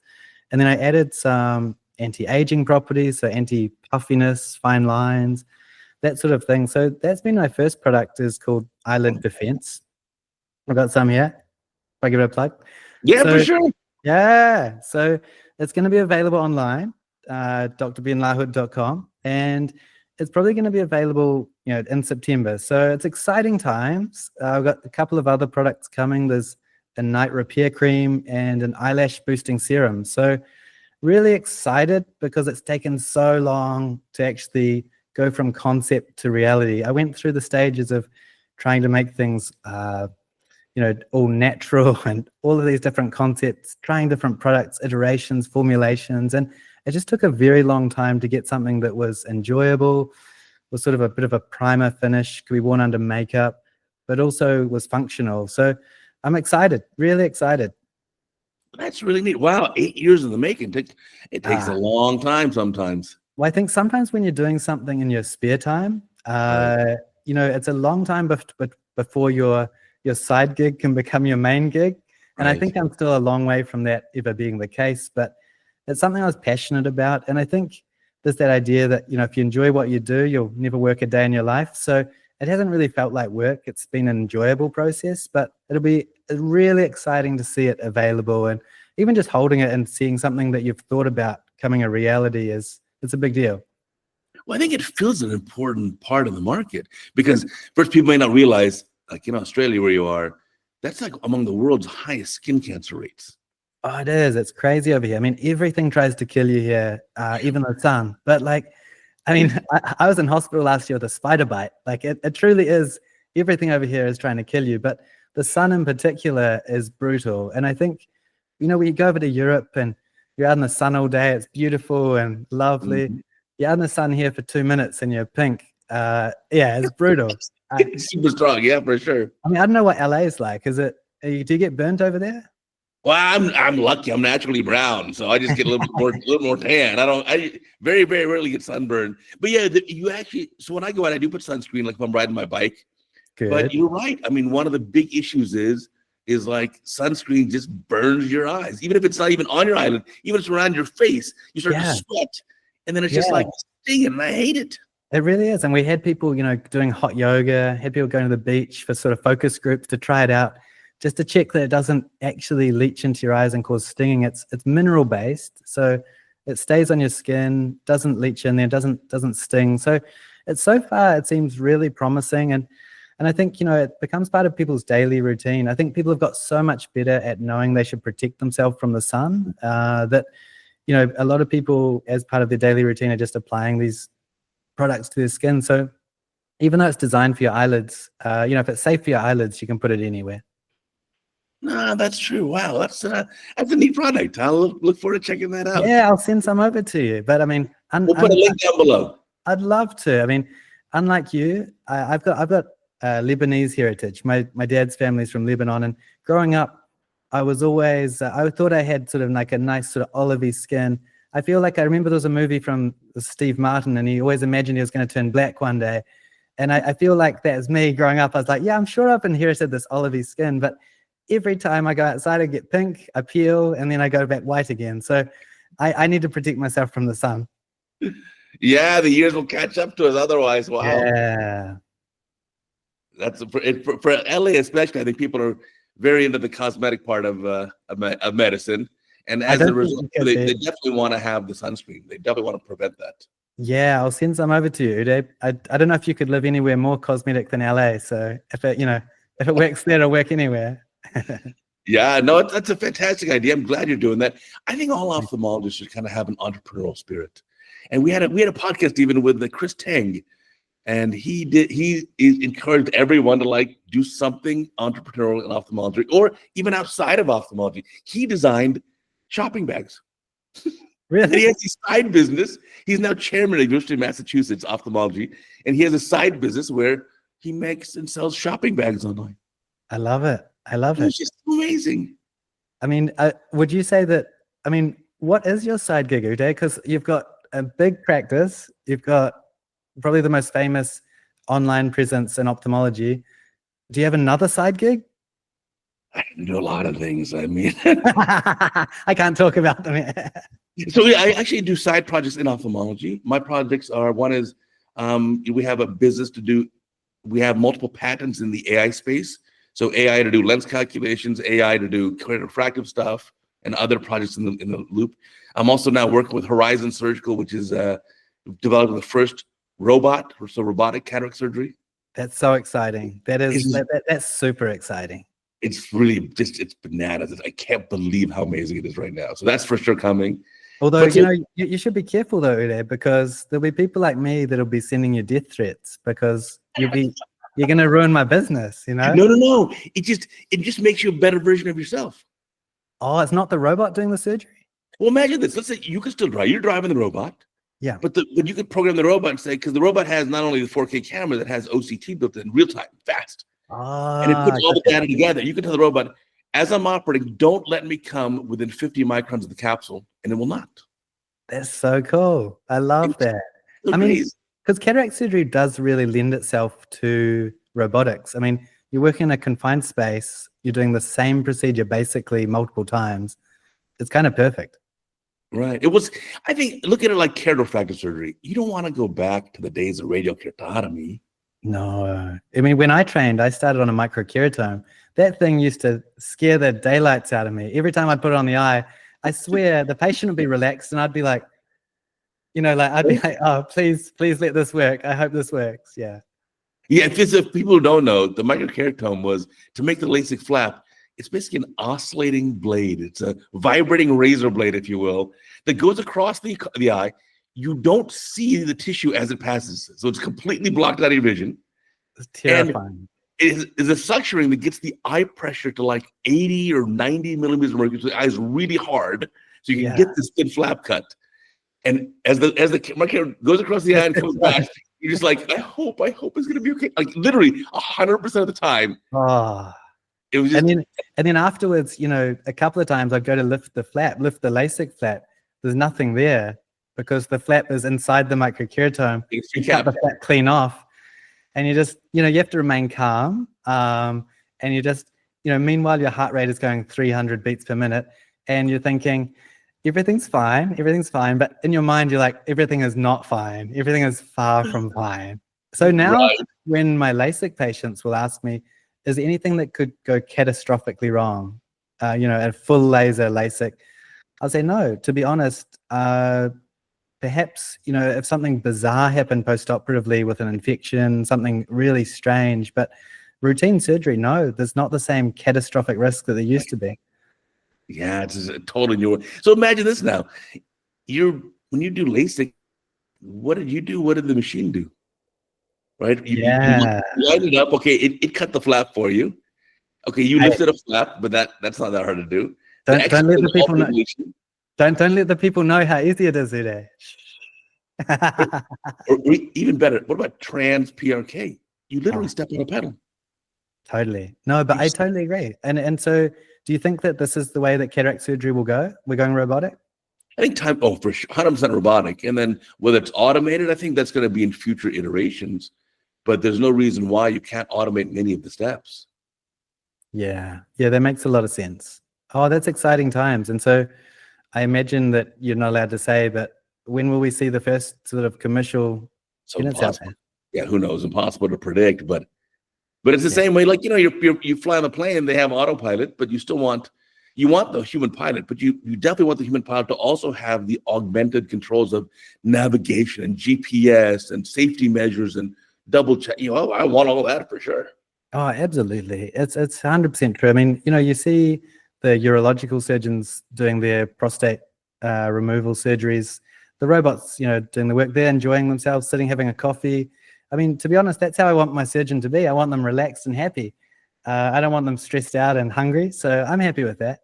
And then I added some anti-aging properties, so anti-puffiness, fine lines, that sort of thing. So that's been my first product, is called Eyelid Defense. I've got some here. If I give it a plug. Yeah, for sure. Yeah, so it's going to be available online, drbenlahood.com, and it's probably going to be available, in September. So it's exciting times. I've got a couple of other products coming. There's a night repair cream and an eyelash boosting serum. So really excited, because it's taken so long to actually go from concept to reality. I went through the stages of trying to make things all natural and all of these different concepts, trying different products, iterations, formulations. And it just took a very long time to get something that was enjoyable, was sort of a bit of a primer finish, could be worn under makeup, but also was functional. So I'm excited, really excited. That's really neat. Wow, 8 years in the making. It takes a long time sometimes. Well, I think sometimes when you're doing something in your spare time, it's a long time before your side gig can become your main gig. And I think I'm still a long way from that ever being the case, but it's something I was passionate about. And I think there's that idea that, if you enjoy what you do, you'll never work a day in your life. So it hasn't really felt like work. It's been an enjoyable process, but it'll be really exciting to see it available, and even just holding it and seeing something that you've thought about coming a reality it's a big deal. Well, I think it fills an important part of the market because first people may not realize, like in Australia where you are, that's like among the world's highest skin cancer rates. Oh, it is. It's crazy over here. I mean, everything tries to kill you here, even the sun. But I was in hospital last year with a spider bite. Like it truly is. Everything over here is trying to kill you. But the sun in particular is brutal. And I think, when you go over to Europe and you're out in the sun all day, it's beautiful and lovely. Mm-hmm. You're out in the sun here for 2 minutes and you're pink. It's brutal. Super strong, yeah, for sure. I mean, I don't know what LA is like. Do you get burnt over there? Well, I'm lucky. I'm naturally brown, so I just get a little more tan. I very, very rarely get sunburned. But yeah, so when I go out, I do put sunscreen, like if I'm riding my bike. Good. But you're right. I mean, one of the big issues is like sunscreen just burns your eyes, even if it's not even on your eyelid, even if it's around your face, you start to sweat, and then it's just like stinging, and I hate it. It really is. And we had people, doing hot yoga, had people going to the beach for sort of focus groups to try it out, just to check that it doesn't actually leach into your eyes and cause stinging. It's mineral based, so it stays on your skin, doesn't leach in there, doesn't sting. So so far it seems really promising, and I think it becomes part of people's daily routine. I think people have got so much better at knowing they should protect themselves from the sun that a lot of people, as part of their daily routine, are just applying these products to their skin. So even though it's designed for your eyelids, if it's safe for your eyelids, you can put it anywhere. No, that's true. Wow, that's a neat product. I'll look forward to checking that out. Yeah, I'll send some over to you. But I mean, we'll put a link down below. I'd love to. I mean, unlike you, I've got Lebanese heritage. My dad's family's from Lebanon, and growing up, I was always I thought I had sort of like a nice sort of olivey skin. I feel like I remember there was a movie from Steve Martin, and he always imagined he was going to turn black one day. And I feel like that was me growing up. I was like, yeah, I'm sure I've inherited this olivey skin, but every time I go outside, I get pink, I peel, and then I go back white again. So I need to protect myself from the sun. Yeah, the years will catch up to us otherwise. Wow. Yeah. That's for LA especially. I think people are very into the cosmetic part of medicine. And as a result, they definitely want to have the sunscreen. They definitely want to prevent that. Yeah, I'll send some over to you, Uday. I don't know if you could live anywhere more cosmetic than LA. So if it works there, it'll work anywhere. Yeah, no, that's a fantastic idea. I'm glad you're doing that. I think all ophthalmologists should kind of have an entrepreneurial spirit. And we had a podcast even with Chris Tang, and he encouraged everyone to do something entrepreneurial in ophthalmology or even outside of ophthalmology. He designed shopping bags. Really? And he has a side business. He's now chairman of the University of Massachusetts Ophthalmology, and he has a side business where he makes and sells shopping bags online. I love it. It's just amazing. I mean, would you say that? I mean, what is your side gig, Uday? Because you've got a big practice. You've got probably the most famous online presence in ophthalmology. Do you have another side gig? I do a lot of things. I mean, I can't talk about them. So I actually do side projects in ophthalmology. My projects are, one is we have a business to do. We have multiple patents in the AI space. So AI to do lens calculations, AI to do refractive stuff, and other projects in the loop. I'm also now working with Horizon Surgical, which is developing the first robot, so robotic cataract surgery. That's so exciting. That's super exciting. It's really it's bananas. I can't believe how amazing it is right now. So that's for sure coming. Although, you should be careful though, Uday, because there'll be people like me that'll be sending you death threats because you're going to ruin my business, No. It just makes you a better version of yourself. Oh, it's not the robot doing the surgery? Well, imagine this. Let's say you can still drive. You're driving the robot. Yeah. But you could program the robot and say, because the robot has not only the 4K camera that has OCT built in real time, fast. And it puts all the data together. You can tell the robot, as I'm operating, don't let me come within 50 microns of the capsule, and it will not. That's so cool. I love that. I mean, because cataract surgery does really lend itself to robotics. I mean, you're working in a confined space. You're doing the same procedure basically multiple times. It's kind of perfect. Right. It was, I think, look at it like chiropractic surgery. You don't want to go back to the days of radiokeratotomy. No. I mean, when I trained, I started on a microkeratome. That thing used to scare the daylights out of me. Every time I'd put it on the eye, I swear the patient would be relaxed and I'd be like, I'd be like, oh, please let this work. I hope this works. Yeah. Yeah, if people who don't know, the microkeratome was to make the LASIK flap. It's basically an oscillating blade. It's a vibrating razor blade, if you will, that goes across the eye. You don't see the tissue as it passes, so it's completely blocked out of your vision. It's terrifying. It is a suction ring that gets the eye pressure to like 80 or 90 millimeters of mercury. So the eye is really hard, so you can get this thin flap cut. And as the microkeratome goes across the eye and comes back, you're just like, I hope it's gonna be okay. Like literally 100% of the time. Oh. It was just, and then afterwards, a couple of times I'd go to lift the LASIK flap. There's nothing there because the flap is inside the microkeratome. You cut the flap clean off, and you just, you have to remain calm. And you just, meanwhile your heart rate is going 300 beats per minute, and you're thinking, everything's fine, but in your mind you're like, everything is not fine. Everything is far from fine. So now when my LASIK patients will ask me, is there anything that could go catastrophically wrong? A full laser LASIK. I'll say no. To be honest, perhaps, if something bizarre happened post-operatively with an infection, something really strange, but routine surgery, no, there's not the same catastrophic risk that there used to be. Yeah, it's just totally new. So imagine this now. When you do LASIK, what did you do? What did the machine do? Right? You line it up. Okay, it cut the flap for you. Okay, you lifted a flap, but that's not that hard to do. Don't let the people know. Don't let the people know how easy it is, Uday. or even better, what about trans PRK? You literally step on a pedal. Totally. No, but I totally agree. And so do you think that this is the way that cataract surgery will go? We're going robotic? I think for sure, 100% robotic. And then whether it's automated, I think that's going to be in future iterations. But there's no reason why you can't automate many of the steps. Yeah, that makes a lot of sense. Oh, that's exciting times. And so I imagine that you're not allowed to say, but when will we see the first sort of commercial units out there? Yeah, who knows? Impossible to predict, but it's the same way. Like, you fly on the plane, they have autopilot, but you still want the human pilot, but you definitely want the human pilot to also have the augmented controls of navigation and GPS and safety measures and double check. I want all that for sure. Oh, absolutely. It's 100% true. I mean, you see the urological surgeons doing their prostate removal surgeries, the robots, doing the work. They're enjoying themselves, sitting, having a coffee. I mean, to be honest, that's how I want my surgeon to be. I want them relaxed and happy. I don't want them stressed out and hungry. So I'm happy with that.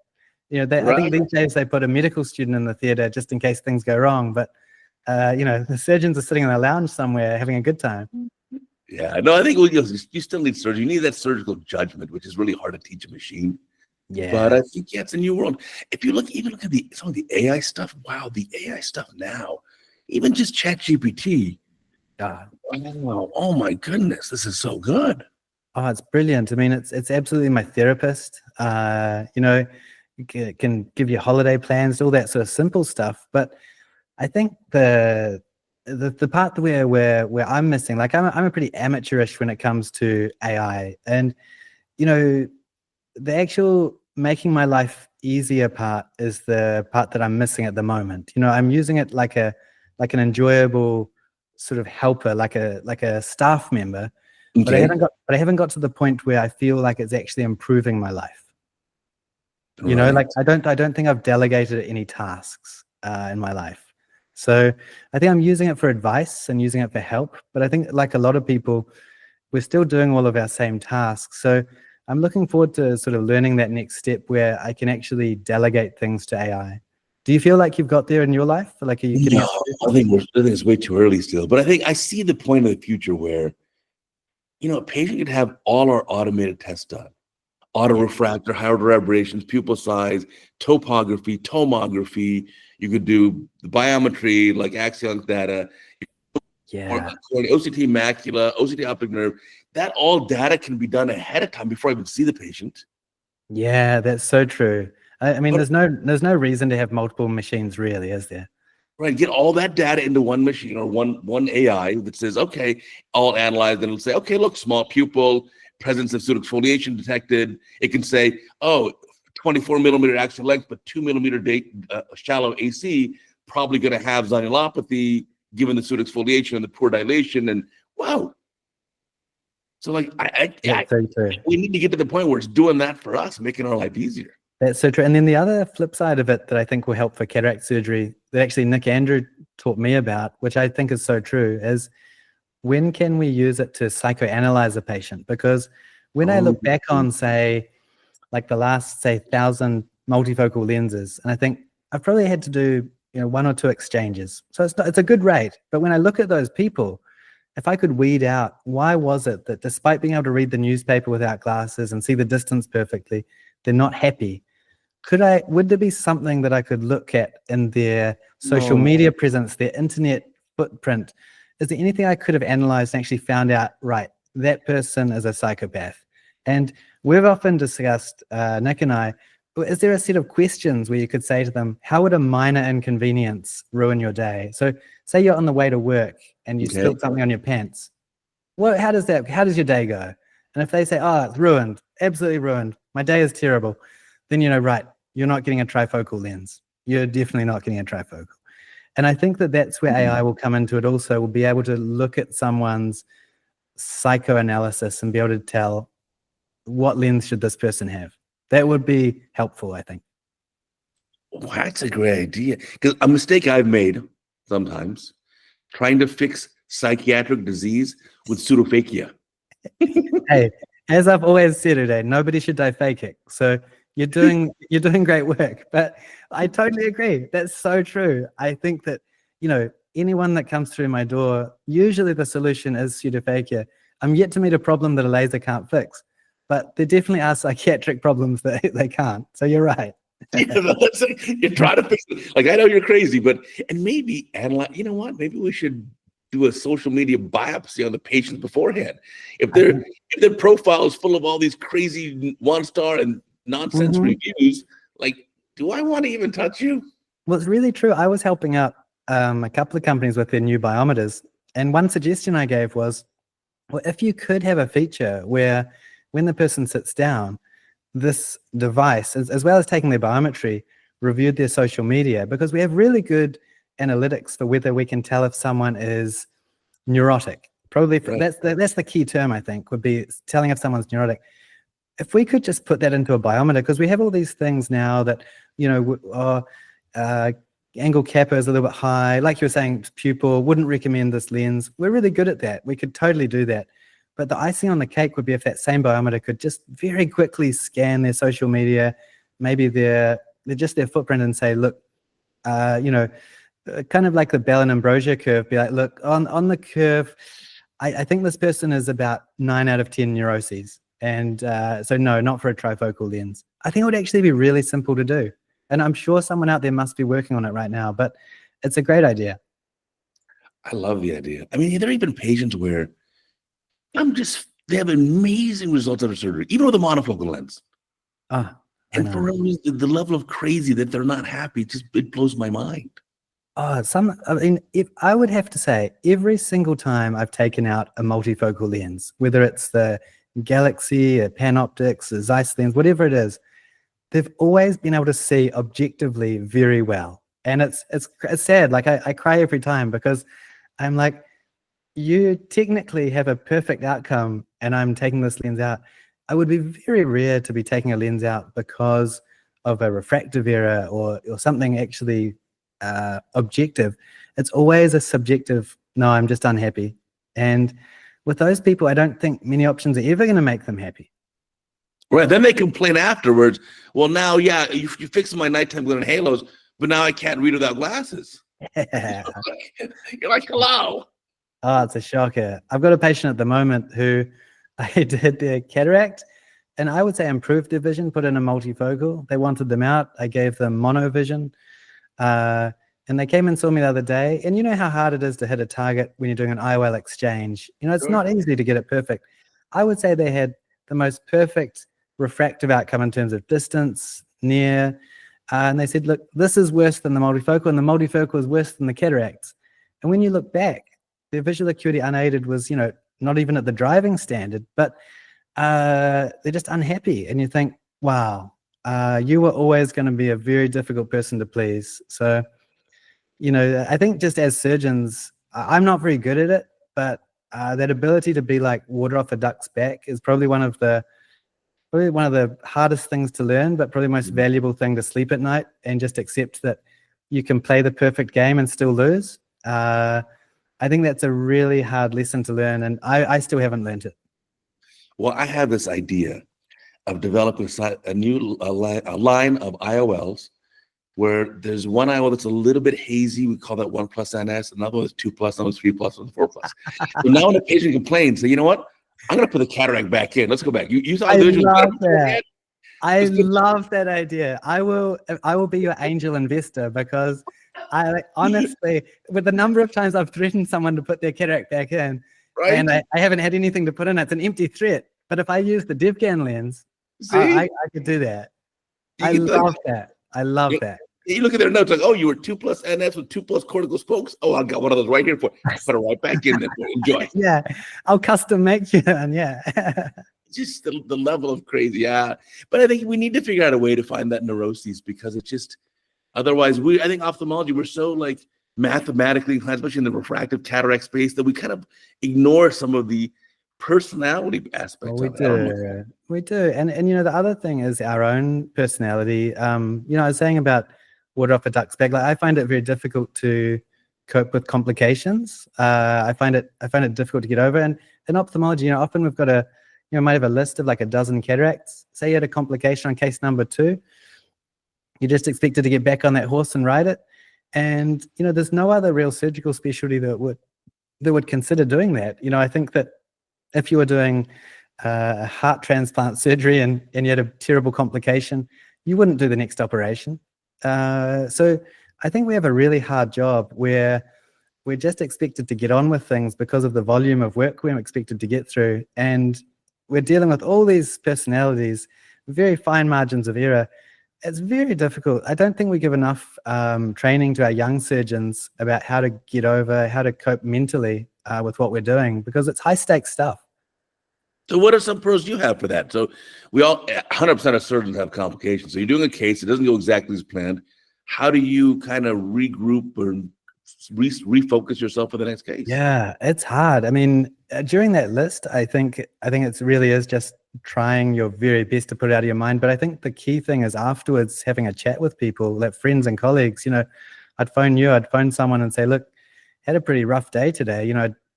I think these days they put a medical student in the theater just in case things go wrong. But, the surgeons are sitting in a lounge somewhere having a good time. Yeah, no, I think you still need surgery. You need that surgical judgment, which is really hard to teach a machine. Yeah. But I think, it's a new world. If you look at some of the AI stuff, wow, the AI stuff now, even just ChatGPT. Wow, oh my goodness, this is so good. Oh, it's brilliant. I mean, it's absolutely my therapist. It can give you holiday plans, all that sort of simple stuff. But I think the part where I'm missing, like I'm a pretty amateurish when it comes to AI, and the actual making my life easier part is the part that I'm missing at the moment. I'm using it like an enjoyable sort of helper, like a staff member, but I haven't got to the point where I feel like it's actually improving my life. Like I don't think I've delegated any tasks in my life. So I think I'm using it for advice and using it for help. But I think, like a lot of people, we're still doing all of our same tasks. So I'm looking forward to sort of learning that next step where I can actually delegate things to AI. Do you feel like you've got there in your life? Like, are you getting? No, I think it's way too early still. But I think I see the point of the future where, a patient could have all our automated tests done. Autorefractor, high order aberrations, pupil size, topography, tomography. You could do the biometry, like axial data, OCT macula, OCT optic nerve. That all data can be done ahead of time before I even see the patient. Yeah, that's so true. I mean, But there's no reason to have multiple machines, really, is there? right, get all that data into one machine or one AI that says, okay, all analyzed, and it'll say, okay, look, small pupil, presence of pseudoexfoliation detected. It can say, oh, 24 millimeter axial length, but 2 millimeter shallow AC, probably going to have zonulopathy given the pseudoexfoliation and the poor dilation. And wow. So like, That's so true. we need to get to the point where it's doing that for us, making our life easier. That's so true. And then the other flip side of it that I think will help for cataract surgery that actually Nick Andrew taught me about, which I think is so true, is when can we use it to psychoanalyze a patient? Because when I look back on, say, like the last, say, 1,000 multifocal lenses, and I think I've probably had to do, 1 or 2 exchanges. So it's a good rate. But when I look at those people, if I could weed out why was it that despite being able to read the newspaper without glasses and see the distance perfectly, they're not happy. Would there be something that I could look at in their social media presence, their internet footprint? Is there anything I could have analyzed and actually found out, right, that person is a psychopath? And we've often discussed, Nick and I, is there a set of questions where you could say to them, how would a minor inconvenience ruin your day? So say you're on the way to work and you spilled something on your pants. Well, how does your day go? And if they say, oh, it's ruined, absolutely ruined, my day is terrible, then right, you're not getting a trifocal lens. You're definitely not getting a trifocal. And I think that that's where AI will come into it also. We'll be able to look at someone's psychoanalysis and be able to tell what lens should this person have. That would be helpful, I think. Well, that's a great idea. Because a mistake I've made sometimes, trying to fix psychiatric disease with pseudophakia. Hey, as I've always said today, nobody should die faking. So you're doing great work. But I totally agree. That's so true. I think that, anyone that comes through my door, usually the solution is pseudophakia. I'm yet to meet a problem that a laser can't fix. But there definitely are psychiatric problems that they can't. So you're right. You're trying to fix it. Like, I know you're crazy, and maybe analyze, you know what? Maybe we should do a social media biopsy on the patients beforehand. If their profile is full of all these crazy 1-star and nonsense reviews, like, do I want to even touch you? Well, it's really true. I was helping out a couple of companies with their new biometers. And one suggestion I gave was, well, if you could have a feature where when the person sits down, this device, as well as taking their biometry, reviewed their social media, because we have really good analytics for whether we can tell if someone is neurotic. Probably that's the key term, I think, would be telling if someone's neurotic. If we could just put that into a biometer, because we have all these things now that, angle kappa is a little bit high. Like you were saying, pupil, wouldn't recommend this lens. We're really good at that. We could totally do that. But the icing on the cake would be if that same biometer could just very quickly scan their social media, maybe their footprint, and say, look, kind of like the Bell and Ambrosia curve, be like, look, on the curve, I think this person is about 9 out of 10 neuroses. And so no, not for a trifocal lens. I think it would actually be really simple to do. And I'm sure someone out there must be working on it right now, but it's a great idea. I love the idea. I mean, there are even patients where they have amazing results after surgery, even with a monofocal lens. And for the level of crazy that they're not happy, it blows my mind. If I would have to say, every single time I've taken out a multifocal lens, whether it's the Galaxy, a Panoptix, a Zeiss lens, whatever it is, they've always been able to see objectively very well. And it's sad. Like I cry every time because I'm like, you technically have a perfect outcome and I'm taking this lens out. I would be very rare to be taking a lens out because of a refractive error or something actually objective. It's always a subjective, no, I'm just unhappy. And with those people, I don't think many options are ever going to make them happy. Right. Then they complain afterwards. Well, now, yeah, you fixed my nighttime glare and halos, but now I can't read without glasses. You're like, hello. Oh, it's a shocker. I've got a patient at the moment who I did their cataract, and I would say improved their vision, put in a multifocal. They wanted them out. I gave them monovision. And they came and saw me the other day. And you know how hard it is to hit a target when you're doing an IOL exchange. It's not easy to get it perfect. I would say they had the most perfect refractive outcome in terms of distance, near. And they said, look, this is worse than the multifocal, and the multifocal is worse than the cataracts. And when you look back, their visual acuity unaided was, not even at the driving standard, but they're just unhappy. And you think, wow, you were always going to be a very difficult person to please. So, I think just as surgeons, I'm not very good at it, but that ability to be like water off a duck's back is probably one of the hardest things to learn, but probably the most valuable thing to sleep at night, and just accept that you can play the perfect game and still lose. I think that's a really hard lesson to learn, and I still haven't learned it. Well, I have this idea of developing a line of IOLs where there's one IOL that's a little bit hazy. We call that 1+ NS. Another one is 2+, another one is 3+, another 4+. So now when a patient complains, say, you know what? I'm going to put the cataract back in. Let's go back. You saw the visual. I love that idea. I will be your angel investor, because honestly, with the number of times I've threatened someone to put their cataract back in, right, and I haven't had anything to put in, it's an empty threat. But if I use the Devgan lens, I could do that. I love that. You look at their notes like, oh, you were 2+ NS with 2+ cortical spokes. Oh, I got one of those right here for you. Put it right back in there. Enjoy. Yeah, I'll custom make you one. Yeah. Just the level of crazy. Yeah. But I think we need to figure out a way to find that neuroses, because it's just, otherwise I think ophthalmology, we're so like mathematically inclined, especially in the refractive cataract space, that we kind of ignore some of the personality aspects. Well, we do. And the other thing is our own personality. I was saying about water off a duck's back. Like, I find it very difficult to cope with complications. I find it difficult to get over. And in ophthalmology, often we've got might have a list of like a dozen cataracts. Say you had a complication on case number 2. You're just expected to get back on that horse and ride it. And, there's no other real surgical specialty that would consider doing that. I think that if you were doing a heart transplant surgery and you had a terrible complication, you wouldn't do the next operation. So I think we have a really hard job where we're just expected to get on with things because of the volume of work we're expected to get through. And we're dealing with all these personalities, very fine margins of error. It's very difficult. I don't think we give enough training to our young surgeons about how to get over, how to cope mentally with what we're doing, because it's high stakes stuff. So what are some pros you have for that? So we all, 100% of surgeons have complications. So you're doing a case, it doesn't go exactly as planned. How do you kind of regroup or refocus yourself for the next case? Yeah, it's hard. I mean, during that list, I think it really is just trying your very best to put it out of your mind. But I think the key thing is afterwards having a chat with people, like friends and colleagues. I'd phone someone and say, look, had a pretty rough day today.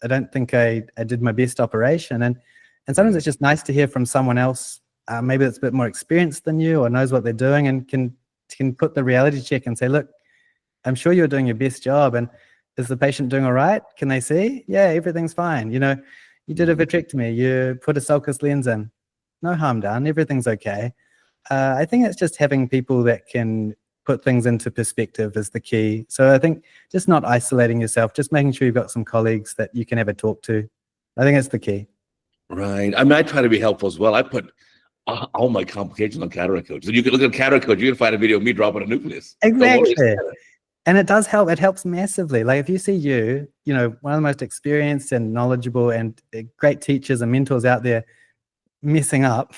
I don't think I did my best operation. And sometimes it's just nice to hear from someone else, maybe that's a bit more experienced than you or knows what they're doing, and can put the reality check and say, look, I'm sure you're doing your best job. And is the patient doing all right? Can they see? Yeah, everything's fine. You did a vitrectomy, you put a sulcus lens in, no harm done, everything's okay. I think it's just having people that can put things into perspective is the key. So I think just not isolating yourself, just making sure you've got some colleagues that you can have a talk to. I think it's the key. Right. I mean, I try to be helpful as well. I put all my complications on CataractCoach. So you can look at CataractCoach, you can find a video of me dropping a nucleus. Exactly. And it does help. It helps massively. Like if you see one of the most experienced and knowledgeable and great teachers and mentors out there messing up,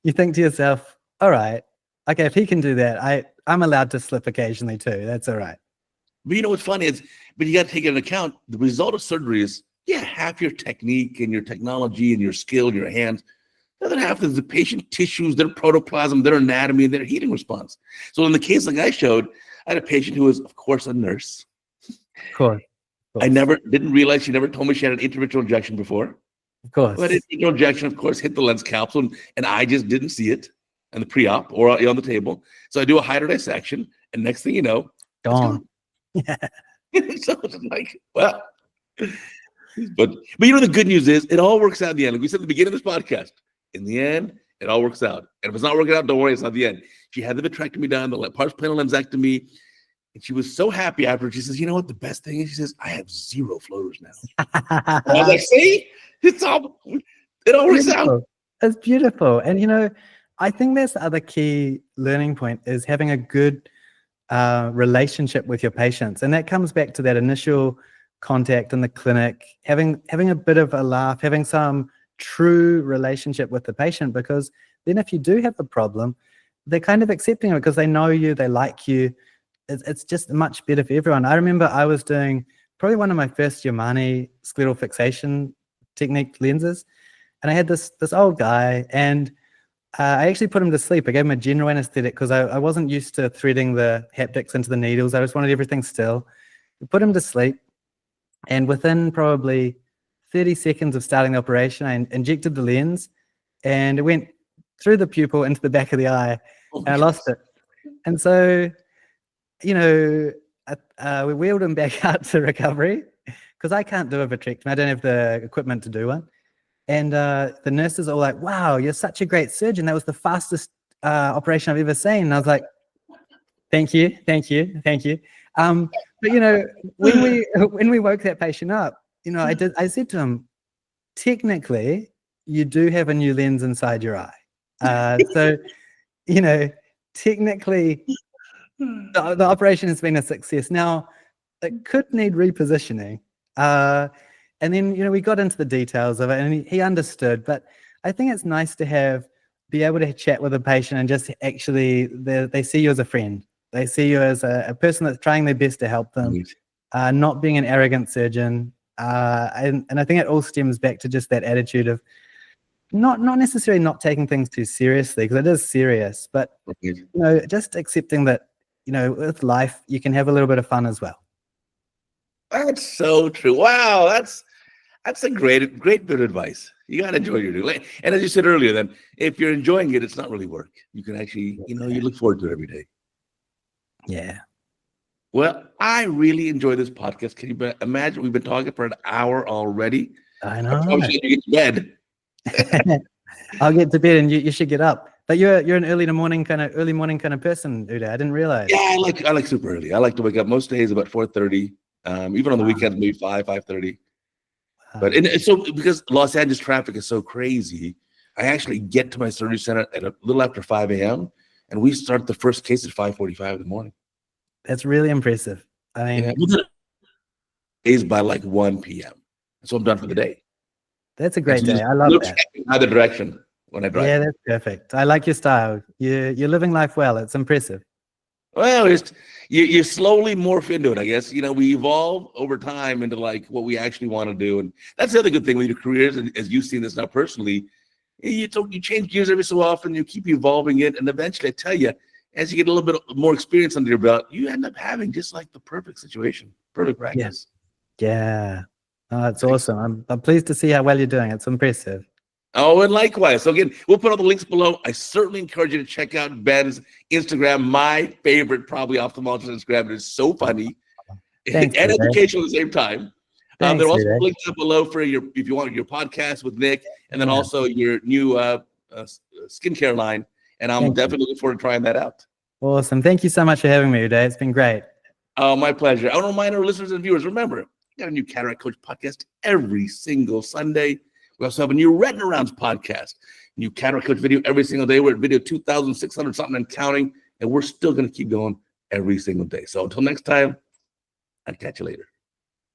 you think to yourself, all right, okay, if he can do that, I'm allowed to slip occasionally too. That's all right. But what's funny is, but you got to take into account the result of surgery is, half your technique and your technology and your skill, your hands. The other half is the patient tissues, their protoplasm, their anatomy, and their healing response. So in the case like I showed, I had a patient who was, of course, a nurse. Of course. I didn't realize, she never told me she had an interventional injection before. Of course. But interventional injection, of course, hit the lens capsule, and I just didn't see it in the pre-op or on the table. So I do a hydrodissection, and next thing you know, gone. Yeah. So it's like, well. But the good news is it all works out in the end. Like we said at the beginning of this podcast, in the end, it all works out. And if it's not working out, don't worry, it's not the end. She had the vitrectomy done, the pars plana lensectomy, and she was so happy after. She says, you know what the best thing is? She says, I have 0 floaters now. I was like, see? It all works out. It's beautiful. And I think that's the other key learning point is having a good relationship with your patients. And that comes back to that initial contact in the clinic, having a bit of a laugh, having some true relationship with the patient, because then if you do have a problem, they're kind of accepting it because they know you, they like you. It's just much better for everyone. I remember I was doing probably one of my first Yamane scleral fixation technique lenses, and I had this old guy, and I actually put him to sleep. I gave him a general anesthetic because I wasn't used to threading the haptics into the needles. I just wanted everything still. I put him to sleep, and within probably 30 seconds of starting the operation, I injected the lens, and it went through the pupil into the back of the eye, and I lost it. And so, we wheeled him back out to recovery because I can't do a vitrectomy. I don't have the equipment to do one. And the nurses are all like, wow, you're such a great surgeon. That was the fastest operation I've ever seen. And I was like, thank you. But, when we woke that patient up, I said to him, technically, you do have a new lens inside your eye. So, technically, the operation has been a success. Now, it could need repositioning. And then, we got into the details of it, and he understood. But I think it's nice to be able to chat with a patient and just actually, they see you as a friend. They see you as a person that's trying their best to help them, not being an arrogant surgeon. And I think it all stems back to just that attitude of not necessarily not taking things too seriously, because it is serious, but just accepting that, with life, you can have a little bit of fun as well. That's so true. Wow, that's a great bit of advice. You got to enjoy your new. And as you said earlier, then if you're enjoying it, it's not really work. You can actually, you look forward to it every day. Yeah. Well, I really enjoy this podcast. Can you imagine? We've been talking for an hour already. I know. I should get to bed. I'll get to bed, and you should get up. But you're an early morning kind of person, Uday. I didn't realize. Yeah, I like super early. I like to wake up most days about 4:30. Even on the weekends, maybe 5:30. But so because Los Angeles traffic is so crazy, I actually get to my surgery center at a little after 5 a.m. and we start the first case at 5:45 in the morning. That's really impressive. I mean, is by like 1 p.m. So I'm done for the day. That's a great day. I love that. Either direction when I drive. Yeah, that's perfect. I like your style. You're living life well. It's impressive. Well, you slowly morph into it, I guess. We evolve over time into like what we actually want to do. And that's the other good thing with your careers, and as you've seen this now personally, you change gears every so often, you keep evolving it. And eventually, I tell you, as you get a little bit more experience under your belt, you end up having just like the perfect situation, perfect practice. Yeah. Oh, that's awesome. I'm pleased to see how well you're doing. It's impressive. Oh, and likewise. So again, we'll put all the links below. I certainly encourage you to check out Ben's Instagram. My favorite, probably, ophthalmologist Instagram. It is so funny and educational at the same time. There are also links up below for if you want your podcast with Nick, and then also your new skincare line. And I'm definitely looking forward to trying that out. Awesome. Thank you so much for having me today. It's been great. Oh, my pleasure. I want to remind our listeners and viewers, remember, we got a new Cataract Coach podcast every single Sunday. We also have a new Retina Rounds podcast, new Cataract Coach video every single day. We're at video 2,600 something and counting, and we're still going to keep going every single day. So until next time, I'll catch you later.